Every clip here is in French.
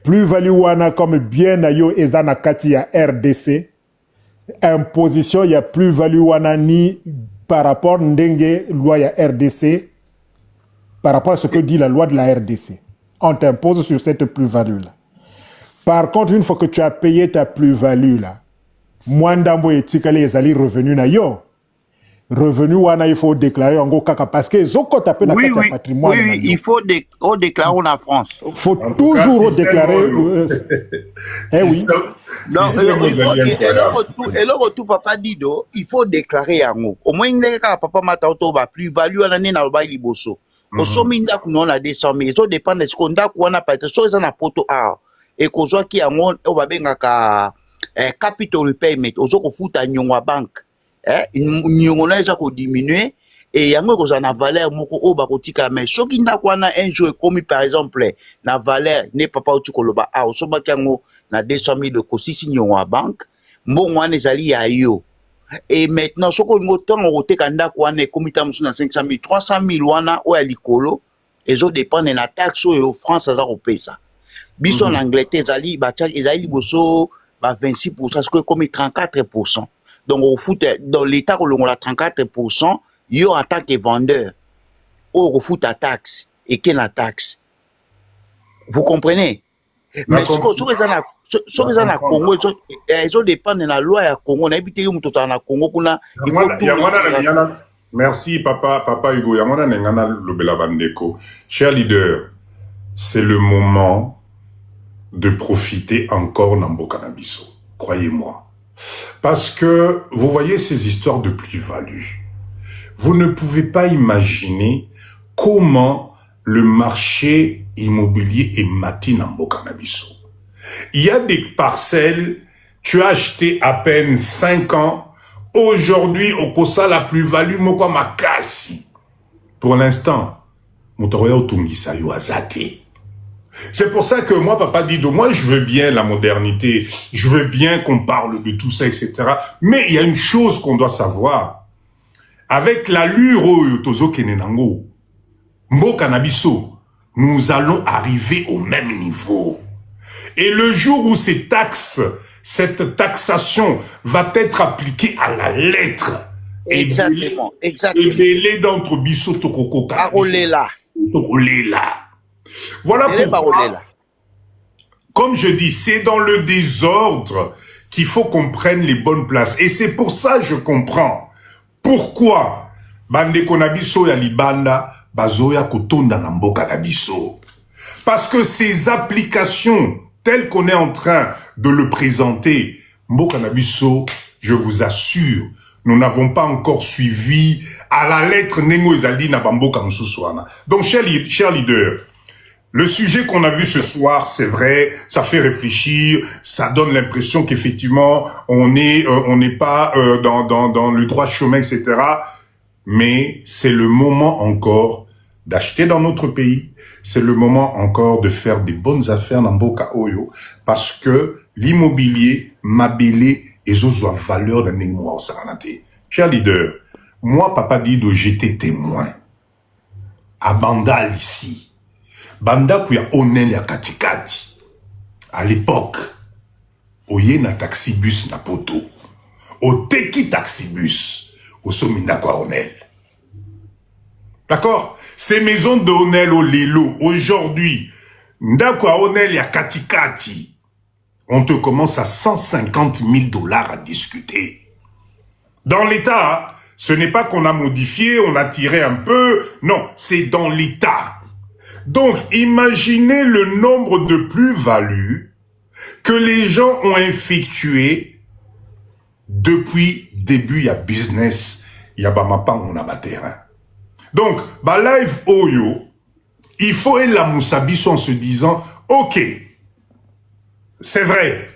Plus-value wana comme bien na yo eza na kati ya RDC. Imposition ya plus-value wana ni par rapport ndenge loi ya RDC, par rapport à ce que dit la loi de la RDC. On t'impose sur cette plus-value là. Par contre, une fois que tu as payé ta plus-value là, mwandambo etikale ezali revenu na yo. Revenu wana il faut déclarer en gros kaka parce que zoko tapé na kati ya patrimoine. Oui, il faut déclarer en France. Il faut toujours déclarer. Eh oui. Et le retour papa Dido, il faut déclarer en haut. Au moins il y a papa matauto ba plus value à l'année na ba liboso. Au sommet ndaku non la 200 000. Ça dépend de ce qu'on a quoi na pas être chose na poto a. Et qu'on soit qui en haut on va benga ka capital repayment. Ozo ko futa nyongwa bank. Nyongona eza ko diminuer et yango ko za na valeur moko o ba ko tika mais soki ndako wana un jour comme par exemple na valeur ne papa uti ko loba a so ba kango na 200 000 de ko sisi nyongwa bank mbongo wana ezali ya yo et maintenant soko ngotango ko teka ndako wana comme tamusu na 500 000 300 000 wana o ya likolo ezo dépendre na taxe o France za ko pesa biso en Angleterre ezali ba ezali liboso ba 26% ce que comme 34%. Donc, au foot, dans l'État, on a 34%, il y a en tant que vendeur, au foot à taxe, et quelle la taxe. Vous comprenez? Mais ce que dans le Congo, ils dépendent de la loi à Congo. On a habité au Congo, il faut tout. Merci, papa Hugo. Yamana Nengana Lobela Bandeko. Cher leader, c'est le moment de profiter encore Nambo Cannabiso. Croyez-moi. Parce que, vous voyez ces histoires de plus-value. Vous ne pouvez pas imaginer comment le marché immobilier est matin en Bokanabiso. Il y a des parcelles, tu as acheté à peine 5 ans, aujourd'hui, au Kosa, la plus-value, moko makasi. Pour l'instant, Motoroya Otungisa yo azate. C'est pour ça que moi, papa Dido, moi, je veux bien la modernité, je veux bien qu'on parle de tout ça, etc. Mais il y a une chose qu'on doit savoir. Avec l'allure Tozo Kenenango, Mbo Cannabiso, nous allons arriver au même niveau. Et le jour où cette taxation va être appliquée à la lettre, Exactement. et les d'entre Bisso Tokoko Tokolela. Voilà pourquoi, comme je dis, c'est dans le désordre qu'il faut qu'on prenne les bonnes places. Et c'est pour ça que je comprends pourquoi Bande Konabiso ya Libanda, Bazoya Kotonda Namboka Nabiso. Parce que ces applications, telles qu'on est en train de le présenter, Mboka Nabiso, je vous assure, nous n'avons pas encore suivi à la lettre Nengo Ezali na Bamboka Msuswana. Donc, cher leader, le sujet qu'on a vu ce soir, c'est vrai, ça fait réfléchir, ça donne l'impression qu'effectivement, on n'est pas dans le droit chemin, etc. Mais c'est le moment encore d'acheter dans notre pays. C'est le moment encore de faire des bonnes affaires dans Mboka Oyo, parce que l'immobilier, mabélé, et zozoa valeur d'un émoire au Saranate. Cher leader, moi, papa Dido, j'étais témoin. À Bandal, ici. Banda kuya onel ya katikati. À l'époque, oye na taxibus na poto. O teki taxibus. O somina kwa onel. D'accord? Ces maisons de onel au lelo, aujourd'hui, ndakwa onel ya katikati. On te commence à 150 000 $ à discuter. Dans l'État, ce n'est pas qu'on a modifié, on a tiré un peu. Non, c'est dans l'État. Donc, imaginez le nombre de plus-values que les gens ont effectué depuis début, il y a business, il y a bamapa, on a terrain. Donc, live Oyo, il faut être la moussabi en se disant, ok, c'est vrai,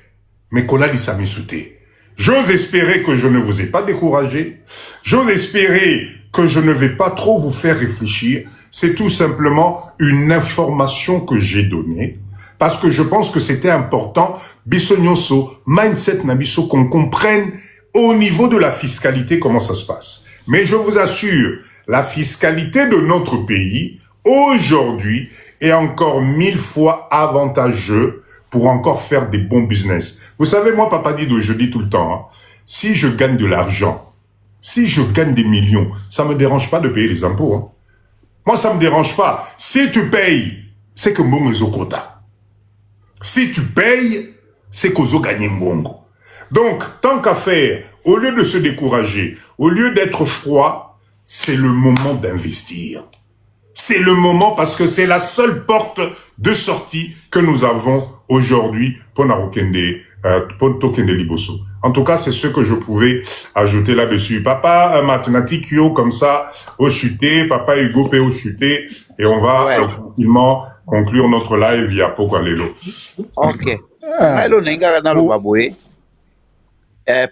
mais qu'on a dit ça m'essouté. J'ose espérer que je ne vous ai pas découragé. J'ose espérer que je ne vais pas trop vous faire réfléchir. C'est tout simplement une information que j'ai donnée parce que je pense que c'était important, Bissonyoso, mindset Nabiso, qu'on comprenne au niveau de la fiscalité comment ça se passe. Mais je vous assure, la fiscalité de notre pays, aujourd'hui, est encore 1000 fois avantageux pour encore faire des bons business. Vous savez, moi, Papa Dido, je dis tout le temps, hein, si je gagne de l'argent, si je gagne des millions, ça me dérange pas de payer les impôts. Hein. Moi, ça me dérange pas. Si tu payes, c'est que mon quota. Si tu payes, c'est qu'aux gagné mbongo. Donc, tant qu'à faire, au lieu de se décourager, au lieu d'être froid, c'est le moment d'investir. C'est le moment parce que c'est la seule porte de sortie que nous avons aujourd'hui pour Tokende Liboso. En tout cas, c'est ce que je pouvais ajouter là-dessus. Papa, mathématique, yo, comme ça, au chuté, papa Hugo, au chuté, et on va tranquillement conclure notre live via Pokalelo. Ok. Hello, nenga na lo baboye.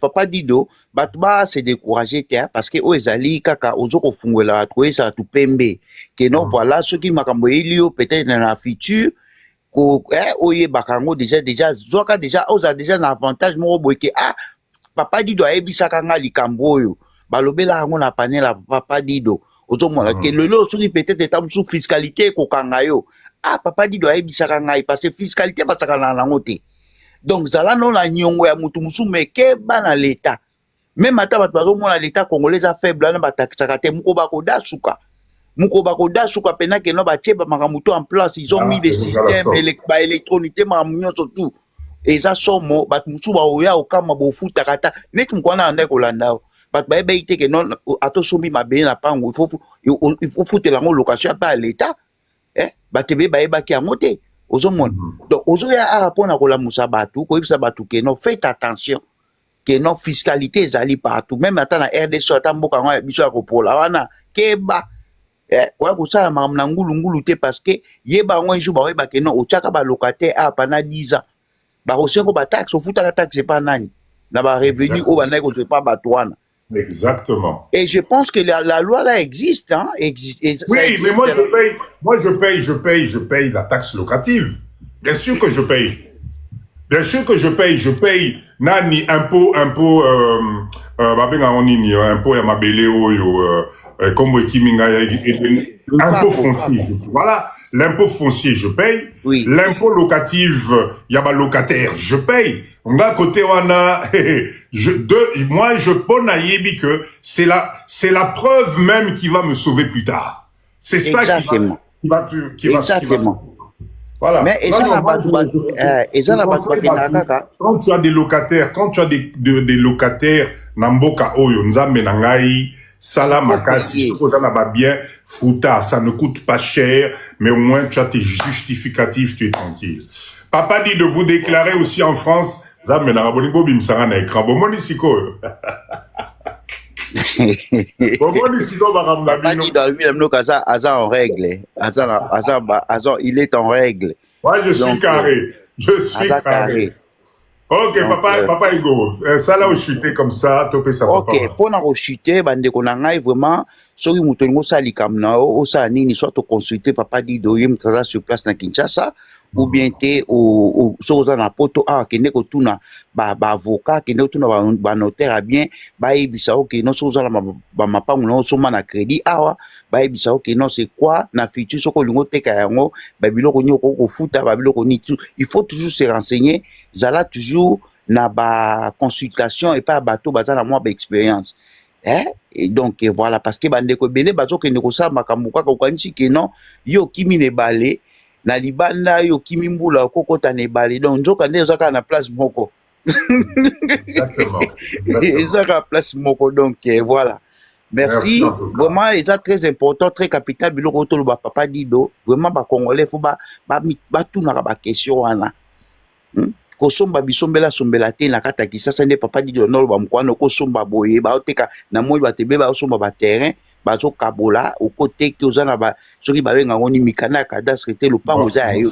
Papa Dido, batba se décourager parce que ezali kaka ozoko fungola trouver ça tout pembe. Que non voilà ceux qui makambo elio peut-être dans la future ko oye bakango déjà zoka déjà oza déjà un avantage mo boye que Papa Dido ebisaka nga likambo oyo balobela yango na panela Papa Dido ozomona que lelo soki peut-être etam sous fiscalité ko kanga yo Papa Dido ebisaka ngai parce que fiscalité basaka na nango te. Donc zala non la nyongo ya mutu musu meke bana l'état. Même ata bato bazomona l'état congolais a faible na batakisaka te muko bakoda suka pena que no batie ba makamuto en place, ils ont mis des systèmes électroniques makamunyo surtout. Et ça somo bato musu ba oya okama bo futa kata net mukwana anda kolanda. Bato ba ite que non ato somi mabé na pango il faut foutre la location pas à l'état. Batebe ba ebaki amote. Donc, ozoya apona kola musabatu, ko ibsabatu ke non, faites attention, que non fiscalité ezali partout, même ata na RDC ata mboka ngwa biso akopola wana keba kwa kusala mamna ngulu te parce que yeba ngwa nju ba weba ke non ochaka ba locataire pana 10 ans. Ba osengo ba taxe, ofuta la taxe pas nani. Na ba revenu o ba ko pas batouana. Exactement. Et je pense que la loi là existe, hein, existe. Oui, existe, mais moi je paye la taxe locative. Bien sûr que je paye. Bien sûr que je paye nani impôt impôt ya mabele oyo comme kiminga impôt foncier. Voilà, l'impôt foncier je paye. Oui. L'impôt locatif ya ba locataire je paye. On a côté wana moi je pense à yebi que c'est la preuve même qui va me sauver plus tard. C'est ça qui va voilà. Mais quand tu as des locataires, des locataires namboka oyo nzambe nangai sala makasi bien futa, ça ne coûte pas cher, mais au moins tu as tes justificatifs, tu es tranquille. Papa dit de vous déclarer aussi en France nzambe na bolingo bimsanga na écran bomoni siko. En règle. Il est en règle. Ouais, je suis carré. Je suis carré. Ok, donc, papa Hugo, ça là, au chuté comme ça, topé ça. Ok, pour nous chuter, bande qu'on a vraiment, sur une moutongo sali comme nao, au sani, soit au consulter papa Dido, yem traza sur place na Kinshasa, ou bien te au chose na poto kende ko tuna ba avocat kende tuna ba notaire bien ba ebisa ok non chose na ba mapangu na soma na crédit ba ebisa ok non c'est quoi na futur soko lingo teka yango ba biloko nyoko ko futa ba biloko ni tout. Il faut toujours se renseigner, zala toujours na ba consultation et pas bateau bazana moi ba expérience. Et donc voilà parce que bande ko belé bazo kende ko sa makambo ka ko kanchi ke non yo kimi ne balé na libanda yo kimi mbula kokota ne bali donc njoka nde ezaka na place moko. Exactement. Ezaka place moko donc voilà. Merci. Vraiment c'est très important, très capital biloko to lo ba Papa Dido, vraiment ba congolais faut ba tuna ba question wana. Ko somba bisombela sombela te na kata kisasa nde Papa Dido no ba mkwano ko somba boye ba oteka na moi ba tebe ba somba ba terrain bazo kabola au côté que ozana ba soki ba benga ngoni mikana cadastre te lupango za yo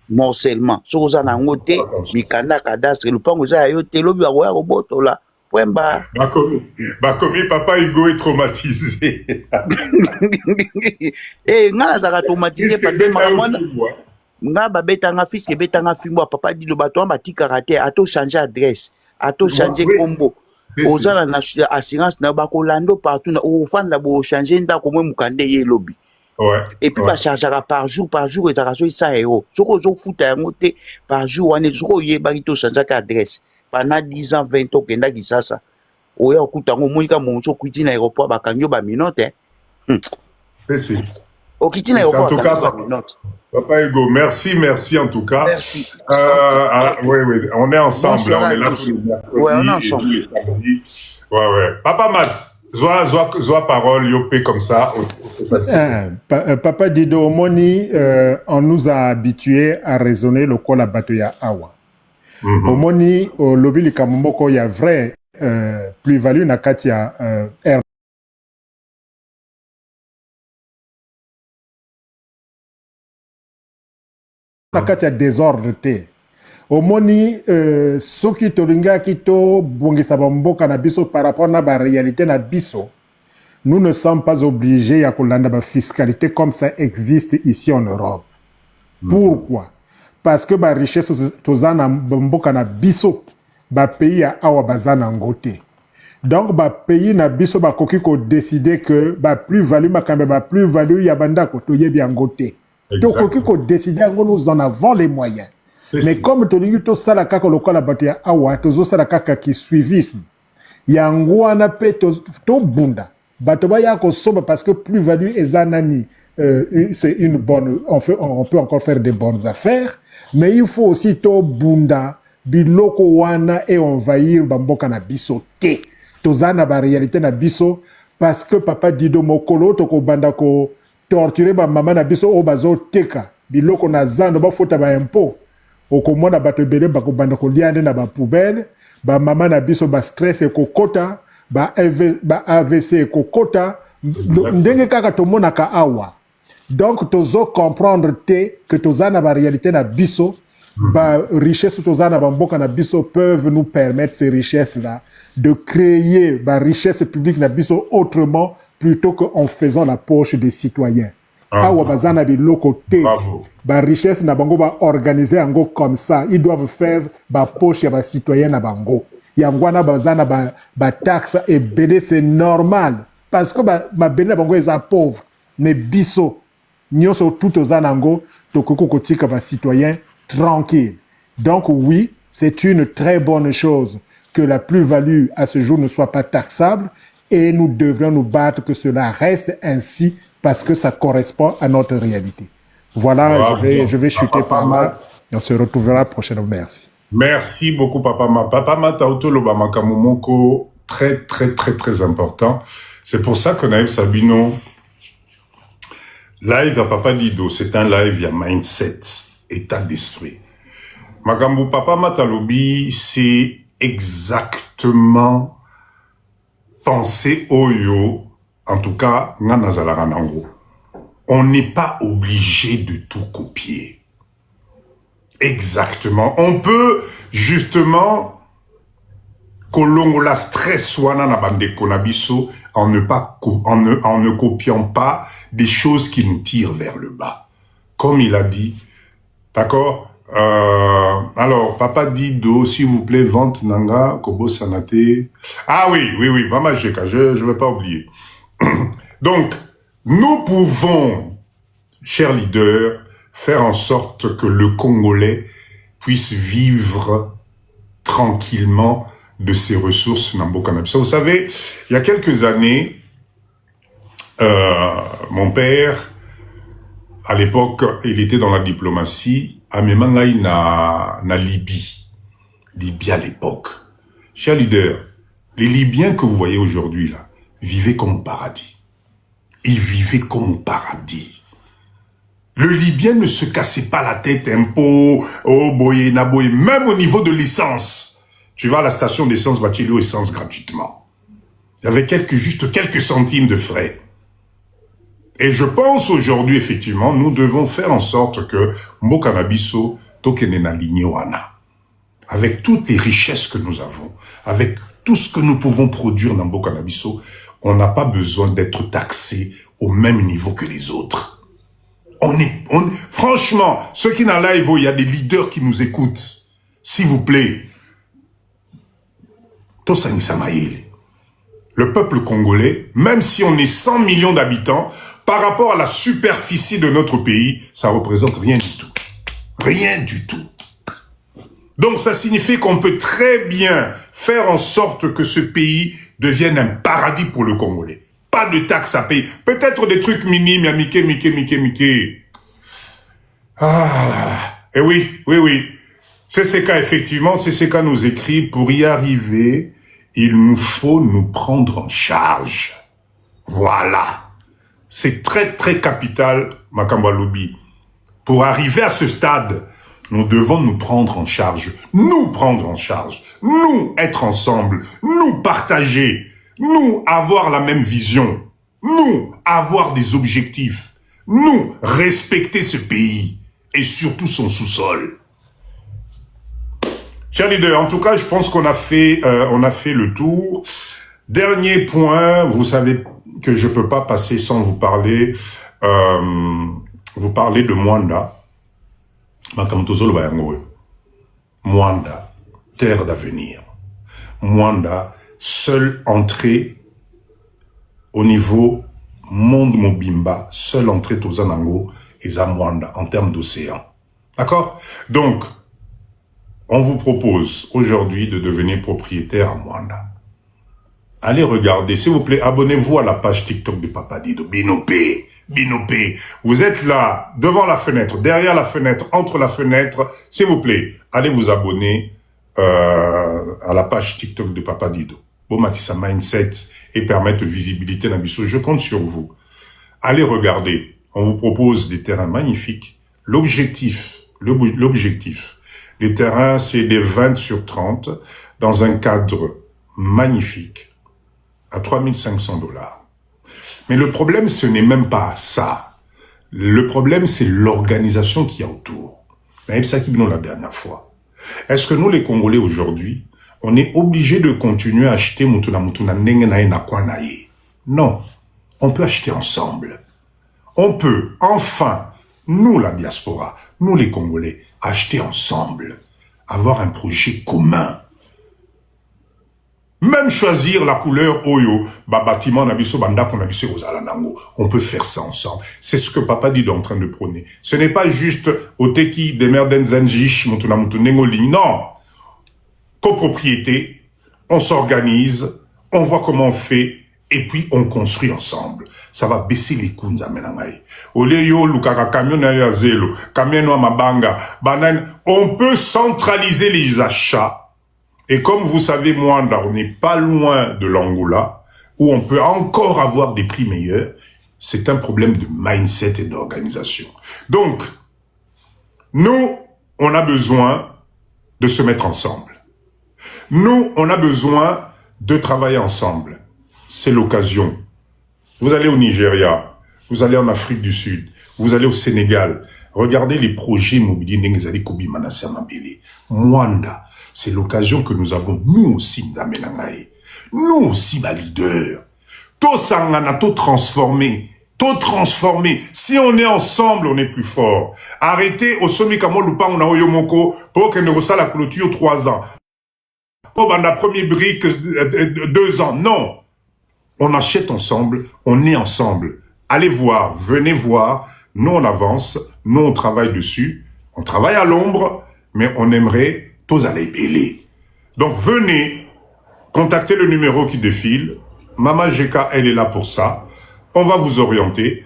morcellement so ozana ngote mikana cadastre lupango za yo te lobi ba koya kobotola pwemba bakomi Papa Hugo est traumatisé. Ngana zaka traumatisé parce que makamwana nga ba betanga fils ke betanga fimbo Papa Dido bato ba tikaka te ato changer adresse ato changer combo. Ozala na assurance na bakolando partout na ofanda bo changer ndako mwe mukande ye lobi Ouais. Et puis, Ouais. chargera par jour, et ça rassure ça et oh. Ce qu'on fout à un côté, par jour, on est sur y est barito sans adresse. Pendant 10 ans, 20 ans, qu'il y a qui ça. Oh, ya okuta ngo monika monso kwiti na aéroport bakanyo ba minute. C'est O kiti na en aéroport tout bakanyo cas, ba minute. Papa Hugo, merci en tout cas. Merci. Oui, on est ensemble. Bonsoir Là, on à est là tous. tous les mercredis Ouais, on est et ensemble. tous les samedis. Ouais. Papa Matt, zoa parole, yopé comme ça. Papa Dido Omoni, on nous a habitués à raisonner le col à Batoya Awa. Omoni, au lobby de Kamomoko, il y a vrai plus-value na Katia R. Na Katia désordre te. Omoni, soki tolinga kito bongisa bamboka na biso par rapport na ba réalité na biso. Nous ne sommes pas obligés à kolanda ba fiscalité comme ça existe ici en Europe. Pourquoi? Parce que ba richesse tozana mboka na biso ba pays ya awa bazana ngote. Donc ba pays na biso ba koki ko décider que ba plus-value makambe ba plus-value ya banda ko toyebi ngote. Donc koki ko décider ngo nous en avons les moyens. Mais comme tolingi to sala kaka lokola bato ya awa tozo sala kaka ki suivisme. Yango wana pe to bunda. Bato ba ya ko soba parce que plus-value ezanani. C'est une bonne, on peut encore faire des bonnes affaires, mais il faut aussi to bunda, biloko wana et envahir bamboka na biso te. Tozana ba réalité na biso, parce que papa Dido mokolo toko banda ko torturer ba mama na biso o bazo teka, biloko na zando ba fota ba impôt. Oko mona bato bele ba ko banda ko liande na ba poubelle, ba mama na biso ba stress e kokota, ba AVC e kokota, ndenge kaka to mona ka awa. Donc, tozo comprendre que tozana ba réalité na biso, ba richesse tozana ba mboka na biso peuvent nous permettre ces richesses-là de créer ba richesse publique na biso autrement plutôt qu'en faisant la poche des citoyens. Awa bazana biloko te. Ba richesse na bango ba organiser ango comme ça, ils doivent faire ba poche ya ba citoyen na bango. Yangwana bazana ba taxe et BD c'est normal parce que ba BD bango est pauvre mais biso nyonso tout aux anango tokoko kotika ba citoyen tranquille. Donc oui, c'est une très bonne chose que la plus-value à ce jour ne soit pas taxable et nous devrions nous battre que cela reste ainsi parce que ça correspond à notre réalité. Voilà, je vais chuter par là et on se retrouvera prochainement. Merci. Merci beaucoup, Papa Matt. Papa Matt Autoloba Makamomoko, très important. C'est pour ça que Naïf Sabino live à Papa Dido, c'est un live, il y a mindset, état d'esprit. Magambo Papa Matalobi, c'est exactement penser Oyo, en tout cas, Nanazalaranango. On n'est pas obligé de tout copier. Exactement. On peut, justement, kolongo la stress wana na bande konabiso en ne copiant pas des choses qui nous tirent vers le bas. Comme il a dit, d'accord? Alors, Papa Dido, s'il vous plaît, vente nanga, kobo sanate. Ah oui, Mama Jeka, je vais pas oublier. Donc, nous pouvons, chers leaders, faire en sorte que le Congolais puisse vivre tranquillement de ses ressources Nambo-Cannabis. Vous savez, il y a quelques années, mon père, à l'époque, il était dans la diplomatie, à Memangaï na Libye. Libye à l'époque. Chers leaders, les Libyens que vous voyez aujourd'hui là, vivaient comme au paradis. Ils vivaient comme au paradis. Le Libyen ne se cassait pas la tête, impôt, oh boye, naboye, même au niveau de l'essence. Tu vas à la station d'essence, Bachilio essence gratuitement. Il y avait juste quelques centimes de frais. Et je pense aujourd'hui, effectivement, nous devons faire en sorte que Mbokanabiso, Tokenena Lignoana, avec toutes les richesses que nous avons, avec tout ce que nous pouvons produire dans Mbokanabiso, on n'a pas besoin d'être taxé au même niveau que les autres. Franchement, ceux qui n'ont live, il y a des leaders qui nous écoutent. S'il vous plaît, le peuple congolais, même si on est 100 millions d'habitants, par rapport à la superficie de notre pays, ça représente rien du tout. Rien du tout. Donc ça signifie qu'on peut très bien faire en sorte que ce pays devienne un paradis pour le Congolais. Pas de taxes à payer. Peut-être des trucs minimes, à Mickey. Ah là là. Et oui. CCK, effectivement, CCK nous écrit, pour y arriver, il nous faut nous prendre en charge. Voilà. C'est très, très capital, Makamba Lobby. Pour arriver à ce stade, nous devons nous prendre en charge. Nous prendre en charge. Nous être ensemble. Nous partager. Nous avoir la même vision. Nous avoir des objectifs. Nous respecter ce pays. Et surtout son sous-sol. Chers leaders, en tout cas, je pense qu'on a fait le tour. Dernier point, vous savez que je peux pas passer sans vous parler de Mwanda. Mwanda, terre d'avenir. Mwanda, seule entrée au niveau monde mobimba, seule entrée Tozanango et Zamwanda en termes d'océan. D'accord? Donc, on vous propose aujourd'hui de devenir propriétaire à Mwanda. Allez regarder, s'il vous plaît, abonnez-vous à la page TikTok de Papa Dido, Binopé. Vous êtes là, devant la fenêtre, derrière la fenêtre, entre la fenêtre, s'il vous plaît, allez vous abonner à la page TikTok de Papa Dido. Matissa Mindset et permettre visibilité d'Abisso. Je compte sur vous. Allez regarder, on vous propose des terrains magnifiques. L'objectif, les terrains, c'est des 20 sur 30 dans un cadre magnifique à $3 500. Mais le problème, ce n'est même pas ça. Le problème, c'est l'organisation qui est autour. Naïb Sakibino la dernière fois. Est-ce que nous, les Congolais, aujourd'hui, on est obligé de continuer à acheter Mutuna Nenge na Kwanaye? Non. On peut acheter ensemble. On peut, enfin, nous, la diaspora, nous, les Congolais, acheter ensemble. Avoir un projet commun. Même choisir la couleur Oyo, bâtiment Nabiso Banda Nabiso Ozalanango. On peut faire ça ensemble. C'est ce que Papa dit en train de prôner. Ce n'est pas juste Oteki, Demerden Zanjish, Mutuna Mutunengoli. Non. Copropriété, on s'organise, on voit comment on fait, et puis on construit ensemble. Ça va baisser les coûts, Nzamenangaï. Oleyo, Lukaka, camion na zelo, camion na mabanga, banane. On peut centraliser les achats. Et comme vous savez, Mwanda, on n'est pas loin de l'Angola, où on peut encore avoir des prix meilleurs. C'est un problème de mindset et d'organisation. Donc, nous, on a besoin de se mettre ensemble. Nous, on a besoin de travailler ensemble. C'est l'occasion. Vous allez au Nigeria, vous allez en Afrique du Sud, vous allez au Sénégal. Regardez les projets immobiliers Nengezali Kobi Manassa Mabele. Mwanda. C'est l'occasion que nous avons, nous aussi, Ndamenangaï. Nous aussi, ma leader. Tout sangana, tout transformé. Tout transformé. Si on est ensemble, on est plus fort. Arrêtez au Somikamo Lupang na Oyomoko pour que nous la clôture 3 ans. Pour la première brique 2 ans. Non. On achète ensemble, on est ensemble. Allez voir, venez voir. Nous, on avance. Nous, on travaille dessus. On travaille à l'ombre, mais on aimerait tous aller bêler. Donc, venez, contactez le numéro qui défile. Mama Jeka, elle est là pour ça. On va vous orienter.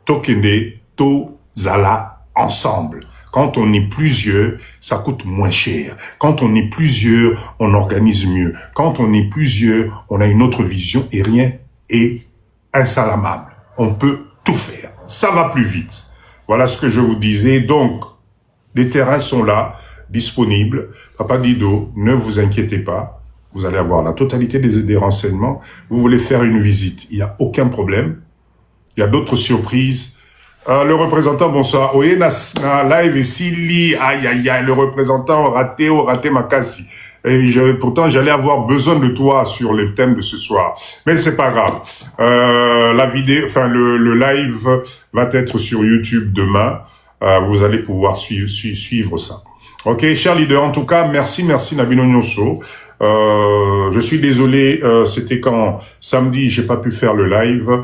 Tokende, Tozala, ensemble. Quand on est plusieurs, ça coûte moins cher. Quand on est plusieurs, on organise mieux. Quand on est plusieurs, on a une autre vision et rien est insalamable. On peut tout faire. Ça va plus vite. Voilà ce que je vous disais. Donc, les terrains sont là, disponibles. Papa Dido, ne vous inquiétez pas. Vous allez avoir la totalité des renseignements. Vous voulez faire une visite, il n'y a aucun problème. Il y a d'autres surprises. Le représentant, bonsoir. Oye na live ici, le représentant raté ma casse. Et pourtant, j'allais avoir besoin de toi sur le thème de ce soir. Mais c'est pas grave. La vidéo, enfin, le live va être sur YouTube demain. Vous allez pouvoir suivre ça. Ok, chers leaders, en tout cas, merci Nabino Nyonso. Je suis désolé, c'était quand samedi, j'ai pas pu faire le live.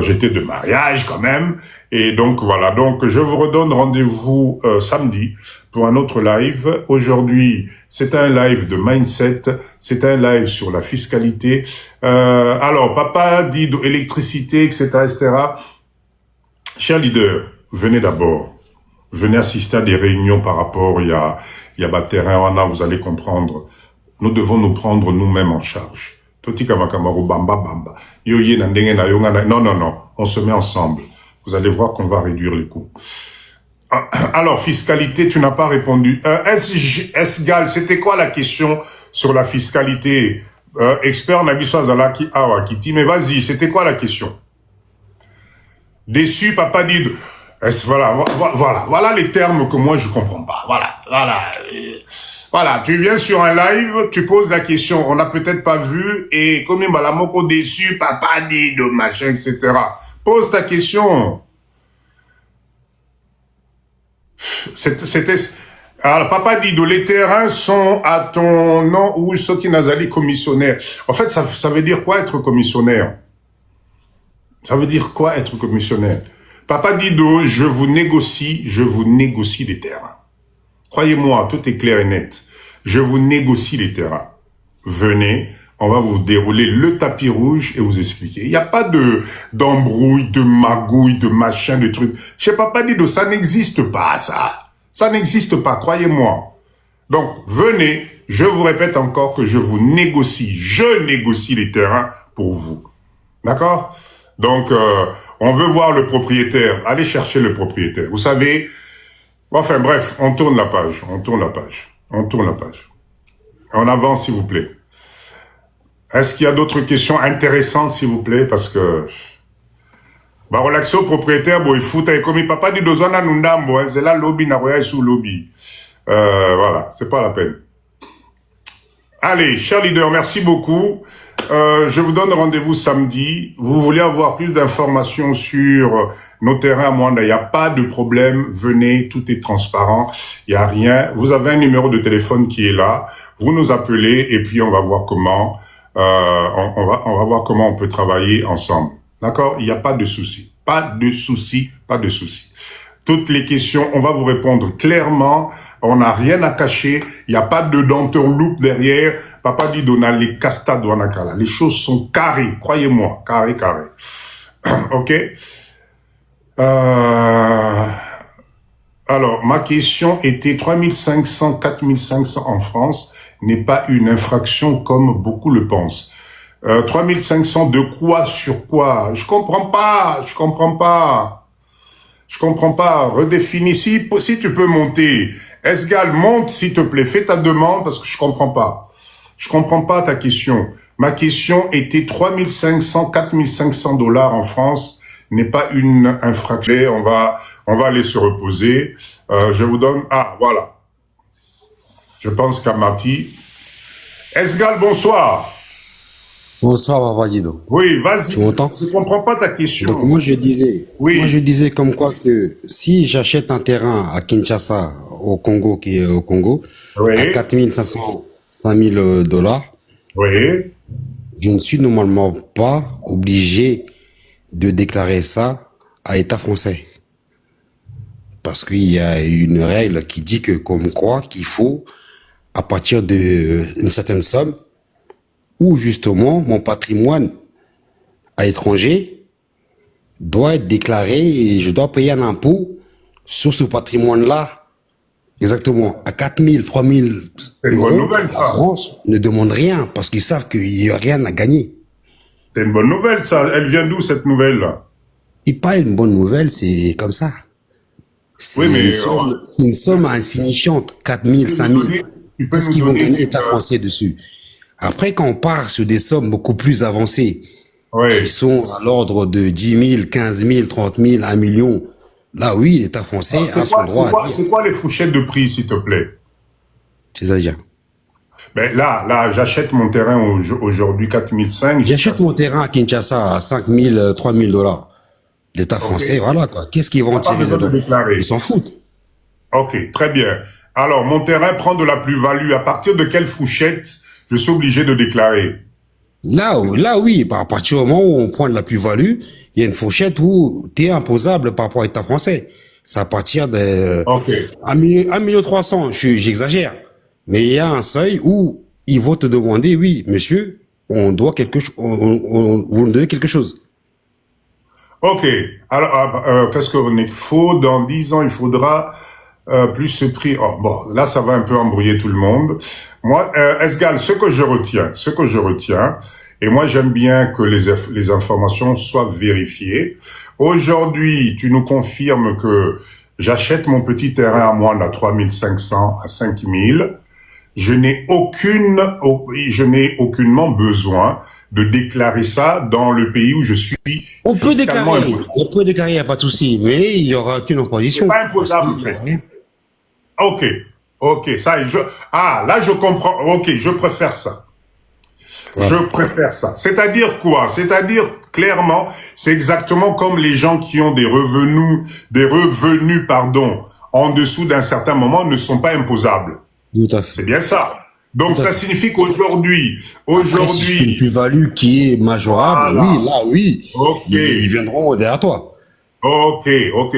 J'étais de mariage quand même. Et donc voilà, donc je vous redonne rendez-vous samedi pour un autre live. Aujourd'hui, c'est un live de mindset, c'est un live sur la fiscalité. Alors, papa dit de électricité, etc., etc. Chers leaders, venez d'abord. Venez assister à des réunions par rapport, il y a terrain, vous allez comprendre. Nous devons nous prendre nous-mêmes en charge. Non, non, non. On se met ensemble. Vous allez voir qu'on va réduire les coûts. Alors, fiscalité, tu n'as pas répondu. Esgal, c'était quoi la question sur la fiscalité? Expert Nabiso Azalaki Awakiti, mais vas-y, c'était quoi la question? Déçu, papa dit... Voilà les termes que moi je comprends pas. Voilà, tu viens sur un live, tu poses la question, on n'a peut-être pas vu, et comme il m'a la moko déçu, papa dit de machin, etc. Pose ta question. Alors, papa dit de les terrains sont à ton nom ou ceux qui nazali commissionnaire. En fait, ça veut dire quoi être commissionnaire? Ça veut dire quoi être commissionnaire? Papa Dido, je vous négocie les terrains. Croyez-moi, tout est clair et net. Je vous négocie les terrains. Venez, on va vous dérouler le tapis rouge et vous expliquer. Il n'y a pas d'embrouille, de magouille, de machin, de trucs. Chez Papa Dido, ça n'existe pas, ça. Ça n'existe pas, croyez-moi. Donc, venez, je vous répète encore que je négocie les terrains pour vous. D'accord? Donc, on veut voir le propriétaire. Allez chercher le propriétaire. Vous savez, enfin bref, on tourne la page. On avance, s'il vous plaît. Est-ce qu'il y a d'autres questions intéressantes, s'il vous plaît? Parce que... Bah, relaxo propriétaire, il fout avec comme papa dit dozana nundambo, c'est là lobby, na sous lobby. Voilà, c'est pas la peine. Allez, chers leaders, merci beaucoup. Je vous donne rendez-vous samedi. Vous voulez avoir plus d'informations sur nos terrains à Mwanda, il n'y a pas de problème. Venez, tout est transparent. Il n'y a rien. Vous avez un numéro de téléphone qui est là. Vous nous appelez et puis on va voir comment, on va voir comment on peut travailler ensemble. D'accord? Il n'y a pas de souci. Pas de souci. Toutes les questions, on va vous répondre clairement. On n'a rien à cacher. Il n'y a pas de denterloupe derrière. Papa dit donna les castades wanakala. Les choses sont carrées. Croyez-moi. Carré. OK? Alors, ma question était 3500, 4500 en France n'est pas une infraction comme beaucoup le pensent. 3500 de quoi sur quoi? Je comprends pas. Redéfinis. Si tu peux monter. Esgal, monte s'il te plaît. Fais ta demande parce que je comprends pas. Je comprends pas ta question. Ma question était 3500, 4500 dollars en France n'est pas une infraction. On va aller se reposer. Je vous donne... Ah, voilà. Je pense qu'Amati... Esgal, bonsoir. Bonsoir, Papa Dido. Oui, vas-y. Tu m'entends? Je comprends pas ta question. Donc, moi, je disais comme quoi que si j'achète un terrain à Kinshasa, au Congo, qui est au Congo, oui, à 4500, 5000 dollars, oui, je ne suis normalement pas obligé de déclarer ça à l'État français. Parce qu'il y a une règle qui dit que, comme quoi, qu'il faut, à partir d'une certaine somme, où justement mon patrimoine à l'étranger doit être déclaré et je dois payer un impôt sur ce patrimoine-là. Exactement. À 4000, 3000 euros, la France ne demande rien parce qu'ils savent qu'il n'y a rien à gagner. C'est une bonne nouvelle, ça. Elle vient d'où, cette nouvelle-là? C'est pas une bonne nouvelle, c'est comme ça. C'est une somme insignifiante. 4000, 5000. Qu'est-ce qu'ils vont gagner l'État français dessus? Après, quand on part sur des sommes beaucoup plus avancées, qui sont à l'ordre de 10 000, 15 000, 30 000, 1 million, là, oui, l'État français a son droit à dire. C'est quoi les fourchettes de prix, s'il te plaît? C'est-à-dire? Ben là, j'achète mon terrain aujourd'hui 4500. J'achète mon terrain à Kinshasa à 5 000, 3 000 dollars. L'État français, voilà, quoi. Qu'est-ce qu'ils vont en tirer dedans? Ils s'en foutent. Ok, très bien. Alors, mon terrain prend de la plus-value. À partir de quelle fourchette je suis obligé de déclarer? Là, oui, à partir du moment où on prend de la plus-value, il y a une fourchette où tu es imposable par rapport à l'État français. C'est à partir de Ok. 1,3 million, j'exagère. Mais il y a un seuil où ils vont te demander, oui, monsieur, on doit quelque chose, vous nous devez quelque chose. Ok. Alors, qu'est-ce qu'on est faux? Dans 10 ans, il faudra plus ce prix. Oh, bon, là, ça va un peu embrouiller tout le monde. Moi, Esgal, ce que je retiens, et moi, j'aime bien que les informations soient vérifiées. Aujourd'hui, tu nous confirmes que j'achète mon petit terrain à moi, là, 3500 à 5000. Je n'ai aucunement besoin de déclarer ça dans le pays où je suis. On peut fiscalement déclarer, imposé. il n'y a pas de souci, mais il y aura qu'une opposition. C'est pas imposable, en fait. Ok, ça, là, je comprends. Ok, je préfère ça. Ouais. Je préfère ça. C'est-à-dire quoi? C'est-à-dire, clairement, c'est exactement comme les gens qui ont des revenus, en dessous d'un certain moment ne sont pas imposables. Tout à fait. C'est bien ça. Donc, Tout à ça fait. signifie qu'aujourd'hui, Après, si tu fais une plus-value qui est majorable, Voilà. oui, là, oui, Ok. ils viendront derrière toi. Ok,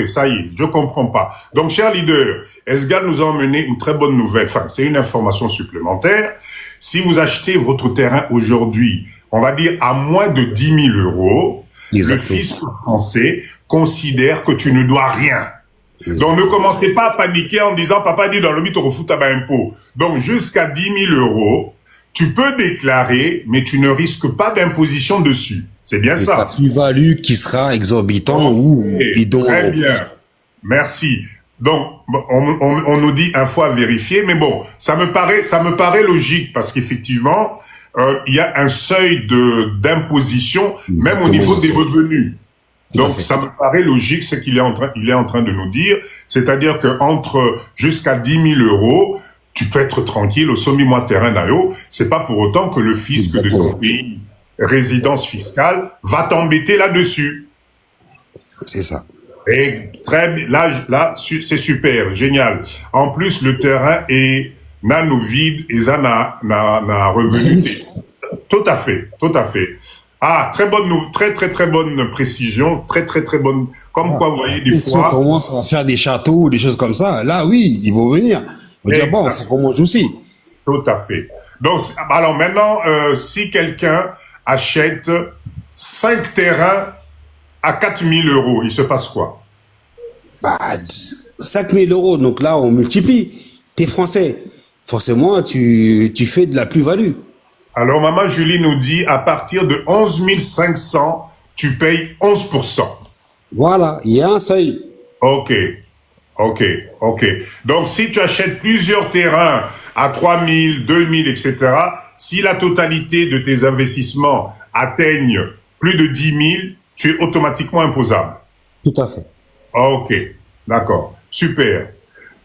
ça y est, je comprends pas. Donc, cher leader, Esgal nous a emmené une très bonne nouvelle. Enfin, c'est une information supplémentaire. Si vous achetez votre terrain aujourd'hui, on va dire à moins de 10 000 euros, Exactement. le fisc français considère que tu ne dois rien. Donc, ne commencez pas à paniquer en disant, papa dit dans le mythe, on fout à impôt. Donc, jusqu'à 10 000 euros, tu peux déclarer, mais tu ne risques pas d'imposition dessus. C'est bien C'est ça. ta plus-value qui sera exorbitant ou bidon. Très bien. Merci. Donc, on nous dit un fois vérifié, mais bon, ça me paraît logique parce qu'effectivement, il y a un seuil d'imposition, même au niveau des revenus. Donc, ça me paraît logique ce qu'il est en train de nous dire, c'est-à-dire que entre jusqu'à 10 000 euros, tu peux être tranquille au sommet-moi terrain d'ailleurs. C'est pas pour autant que le fisc de ton pays, résidence fiscale, va t'embêter là-dessus. C'est ça. Et très bien, là, c'est super, génial. En plus, le terrain est non vide et ça n'a revenu. Tout à fait. Ah, très bonne précision, très bonne. Comme quoi, vous voyez, des Si on fois. commence à faire des châteaux ou des choses comme ça, là, oui, ils vont venir. On va dire, bon, il faut qu'on mange aussi. Tout à fait. Donc, alors maintenant, si quelqu'un achète 5 terrains à 4 000 euros, il se passe quoi? 5 000 euros, donc là, on multiplie. T'es français. Forcément, tu fais de la plus-value. Alors, Maman Julie nous dit, à partir de 11 500, tu payes 11%. Voilà, il y a un seuil. Ok. Donc, si tu achètes plusieurs terrains à 3 000, 2 000, etc., si la totalité de tes investissements atteignent plus de 10 000, tu es automatiquement imposable. Tout à fait. Ok, d'accord. Super.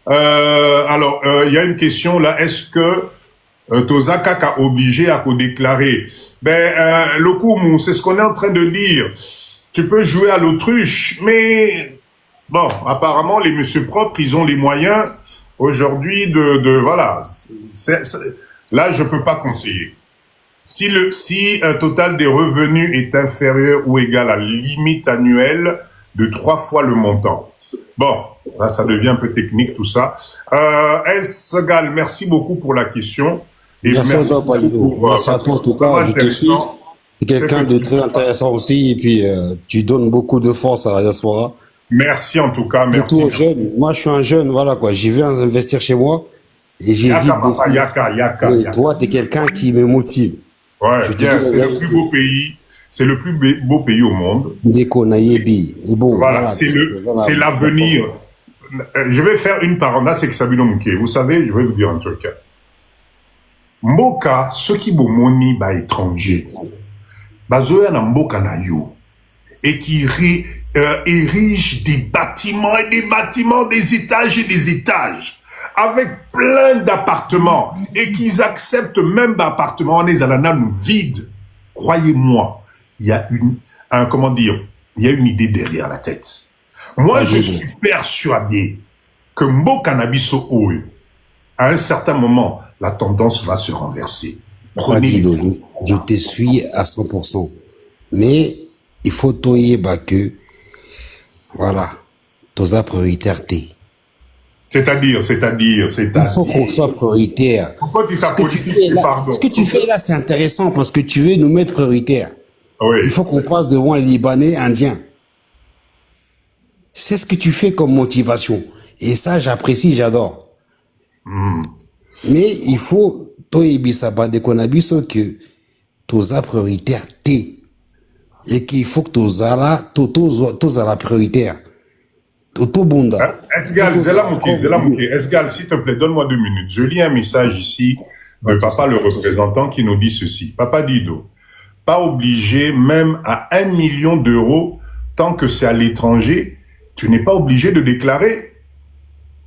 Alors, il y a une question là. Est-ce que Tozaka a obligé à déclarer? Lokumu, c'est ce qu'on est en train de dire. Tu peux jouer à l'autruche, mais bon, apparemment, les monsieur propres, ils ont les moyens aujourd'hui voilà. Là, je peux pas conseiller. Si un total des revenus est inférieur ou égal à la limite annuelle de 3 fois le montant. Bon, là, ça devient un peu technique, tout ça. Esgal, merci beaucoup pour la question. Et merci à toi, Palido. Merci à toi, en tout cas. Je te suis. C'est quelqu'un de très intéressant aussi. Et puis, tu donnes beaucoup de force à la diaspora. Merci en tout cas, merci. Surtout aux jeunes. Moi, je suis un jeune, voilà quoi. J'y vais investir chez moi et j'hésite beaucoup. Mais toi, tu es quelqu'un qui me motive. Ouais, bien, c'est le plus beau pays. C'est le plus beau pays au monde. Bon, voilà, c'est l'avenir. Je vais faire une parenthèse avec Sabino Mouké. Vous savez, je vais vous dire un truc. Mboka, ceux qui bomoni ba étranger, bazoya na mboka na yo, et qui érigent des bâtiments et des bâtiments, des étages, avec plein d'appartements, et qu'ils acceptent même d'appartements en nous vides. Croyez-moi, il y a il y a une idée derrière la tête. Moi, je suis persuadé que Mboka Nabiso Oyo, À un certain moment, la tendance va se renverser. Prenez Dido, je te suis à 100%. Mais il faut toyer que, voilà, toza prioritaire. C'est-à-dire. Il faut qu'on soit prioritaire. Pourquoi tu Ce que tu fais là, c'est intéressant parce que tu veux nous mettre prioritaire. Oui. Il faut qu'on passe devant les Libanais, Indiens. C'est ce que tu fais comme motivation. Et ça, j'apprécie, j'adore. Mais il faut, toi et Bissaba, de qu'on a vu que toza prioritaire t'es. Et qu'il faut que toza la prioritaire. Esgal, Esgal, s'il te plaît, donne-moi 2 minutes. Je lis un message ici de papa le représentant qui nous dit ceci. Papa Dido, pas obligé même à 1 million d'euros, tant que c'est à l'étranger, tu n'es pas obligé de déclarer.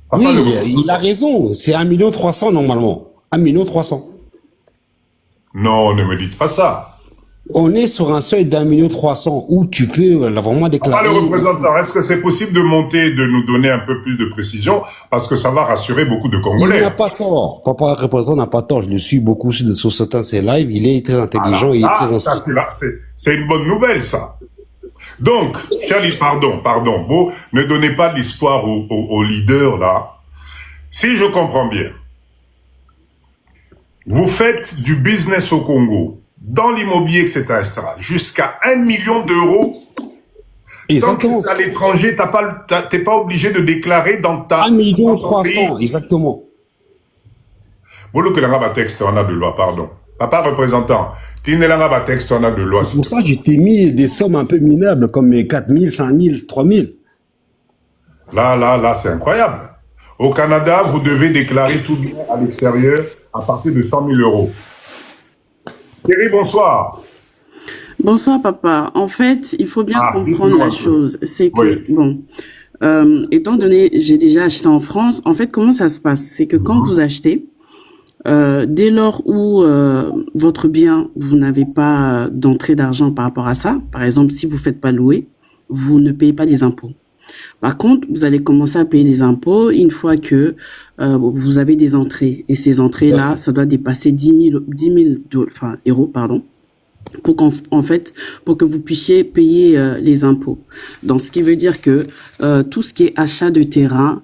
Papa, oui, il a raison. C'est 1,3 million normalement. 1,3 million. Non, ne me dites pas ça. On est sur un seuil d'1,3 million où tu peux vraiment déclarer. Le représentant, est-ce que c'est possible de monter, de nous donner un peu plus de précision, parce que ça va rassurer beaucoup de Congolais. Il n'a pas tort. Papa représentant n'a pas tort. Je le suis beaucoup sur certains de ses lives. Il est très intelligent, il est très inspiré. C'est une bonne nouvelle, ça. Donc, Charlie, pardon, bon, ne donnez pas de l'espoir aux leaders, là. Si je comprends bien, vous faites du business au Congo, dans l'immobilier, etc., jusqu'à 1 million d'euros. Exactement. Tant que tu es à l'étranger, t'es pas obligé de déclarer dans ta... 1,3 million, exactement. Bolo que l'anga texte, on a de loi, pardon. Papa représentant, tu n'es pas texte, on a de loi. C'est pour ça que je t'ai mis des sommes un peu minables, comme 4 000, 5 000, 3 000. Là, c'est incroyable. Au Canada, vous devez déclarer tout bien à l'extérieur à partir de 100 000 euros. Thierry, bonsoir. Bonsoir, papa. En fait, il faut bien comprendre la chose. C'est que, étant donné, j'ai déjà acheté en France, en fait, comment ça se passe? C'est que quand vous achetez, dès lors où votre bien, vous n'avez pas d'entrée d'argent par rapport à ça, par exemple, si vous ne faites pas louer, vous ne payez pas des impôts. Par contre, vous allez commencer à payer des impôts une fois que vous avez des entrées. Et ces entrées-là, ça doit dépasser 10 000 euros, pardon, pour pour que vous puissiez payer les impôts. Donc, ce qui veut dire que tout ce qui est achat de terrain,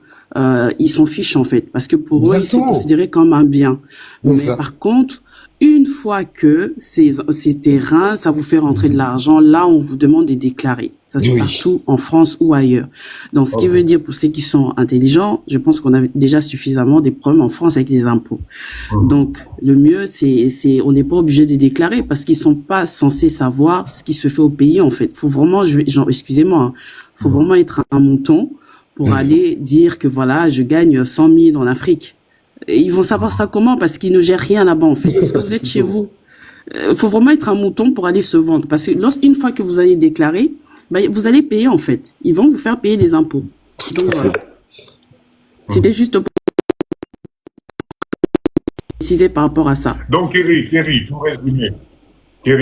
ils s'en fichent en fait, parce que pour eux, c'est considéré comme un bien. Mais par contre, une fois que ces terrains, ça vous fait rentrer de l'argent, là, on vous demande de déclarer. Ça, c'est partout en France ou ailleurs. Donc, ce qui veut dire, pour ceux qui sont intelligents, je pense qu'on a déjà suffisamment des problèmes en France avec les impôts. Donc, le mieux, on n'est pas obligé de déclarer parce qu'ils sont pas censés savoir ce qui se fait au pays, en fait. Faut vraiment, excusez-moi, faut vraiment être un mouton pour aller dire que voilà, je gagne 100 000 en Afrique. Et ils vont savoir ça comment? Parce qu'ils ne gèrent rien là-bas, en fait. Parce que vous êtes chez vous. Faut vraiment être un mouton pour aller se vendre. Parce que une fois que vous allez déclarer, vous allez payer, en fait. Ils vont vous faire payer des impôts. Donc, voilà. C'était juste pour préciser par rapport à ça. Donc, Kerry,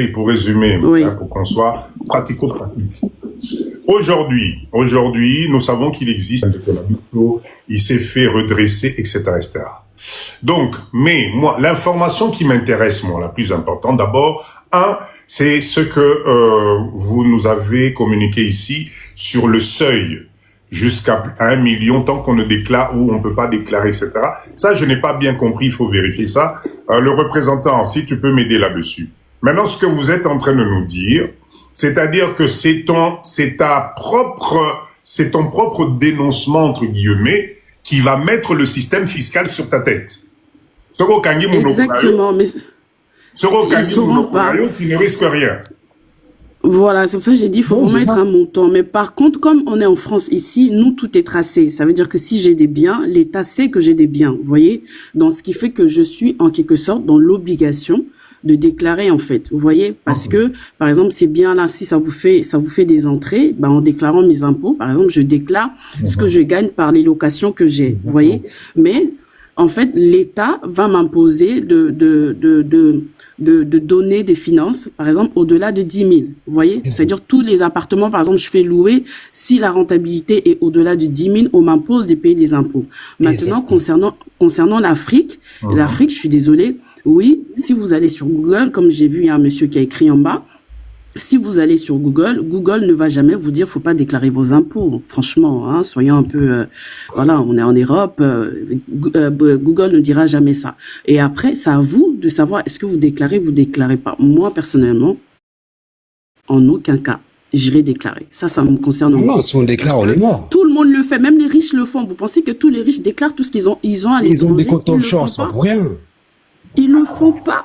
pour résumer, oui. Pour qu'on soit pratico-pratique. Aujourd'hui, nous savons qu'il existe un économie, il s'est fait redresser, etc., etc. Donc, mais moi, l'information qui m'intéresse, moi, la plus importante, d'abord, c'est ce que vous nous avez communiqué ici sur le seuil jusqu'à 1 million, tant qu'on ne déclare ou on ne peut pas déclarer, etc. Ça, je n'ai pas bien compris, il faut vérifier ça. Le représentant, si tu peux m'aider là-dessus. Maintenant, ce que vous êtes en train de nous dire, c'est-à-dire que c'est ton propre dénoncement, entre guillemets, qui va mettre le système fiscal sur ta tête. Exactement, mais tu ne risques rien. Voilà, c'est pour ça que j'ai dit, il faut vraiment être un montant. Mais par contre, comme on est en France ici, nous, tout est tracé. Ça veut dire que si j'ai des biens, l'État sait que j'ai des biens, vous voyez? Donc, ce qui fait que je suis, en quelque sorte, dans l'obligation de déclarer, en fait, vous voyez, parce que, par exemple, ces biens-là, si ça vous fait des entrées, en déclarant mes impôts, par exemple, je déclare ce que je gagne par les locations que j'ai, vous voyez, mais, en fait, l'État va m'imposer de donner des finances, par exemple, au-delà de 10 000. Vous voyez? C'est-à-dire tous les appartements, par exemple, je fais louer, si la rentabilité est au-delà de 10 000, on m'impose de payer des impôts. Maintenant, concernant l'Afrique, l'Afrique, je suis désolée, oui, si vous allez sur Google, comme j'ai vu, il y a un monsieur qui a écrit en bas, si vous allez sur Google, Google ne va jamais vous dire faut pas déclarer vos impôts. Franchement, hein, soyons un peu, voilà, on est en Europe, Google ne dira jamais ça. Et après, c'est à vous de savoir est-ce que vous déclarez pas. Moi, personnellement, en aucun cas, j'irai déclarer. Ça me concerne. Non, si on déclare, on est mort. Tout le monde le fait, même les riches le font. Vous pensez que tous les riches déclarent tout ce qu'ils ont à l'étranger? Ils ont des comptes offshore, c'est pas pour rien. Ils le font pas.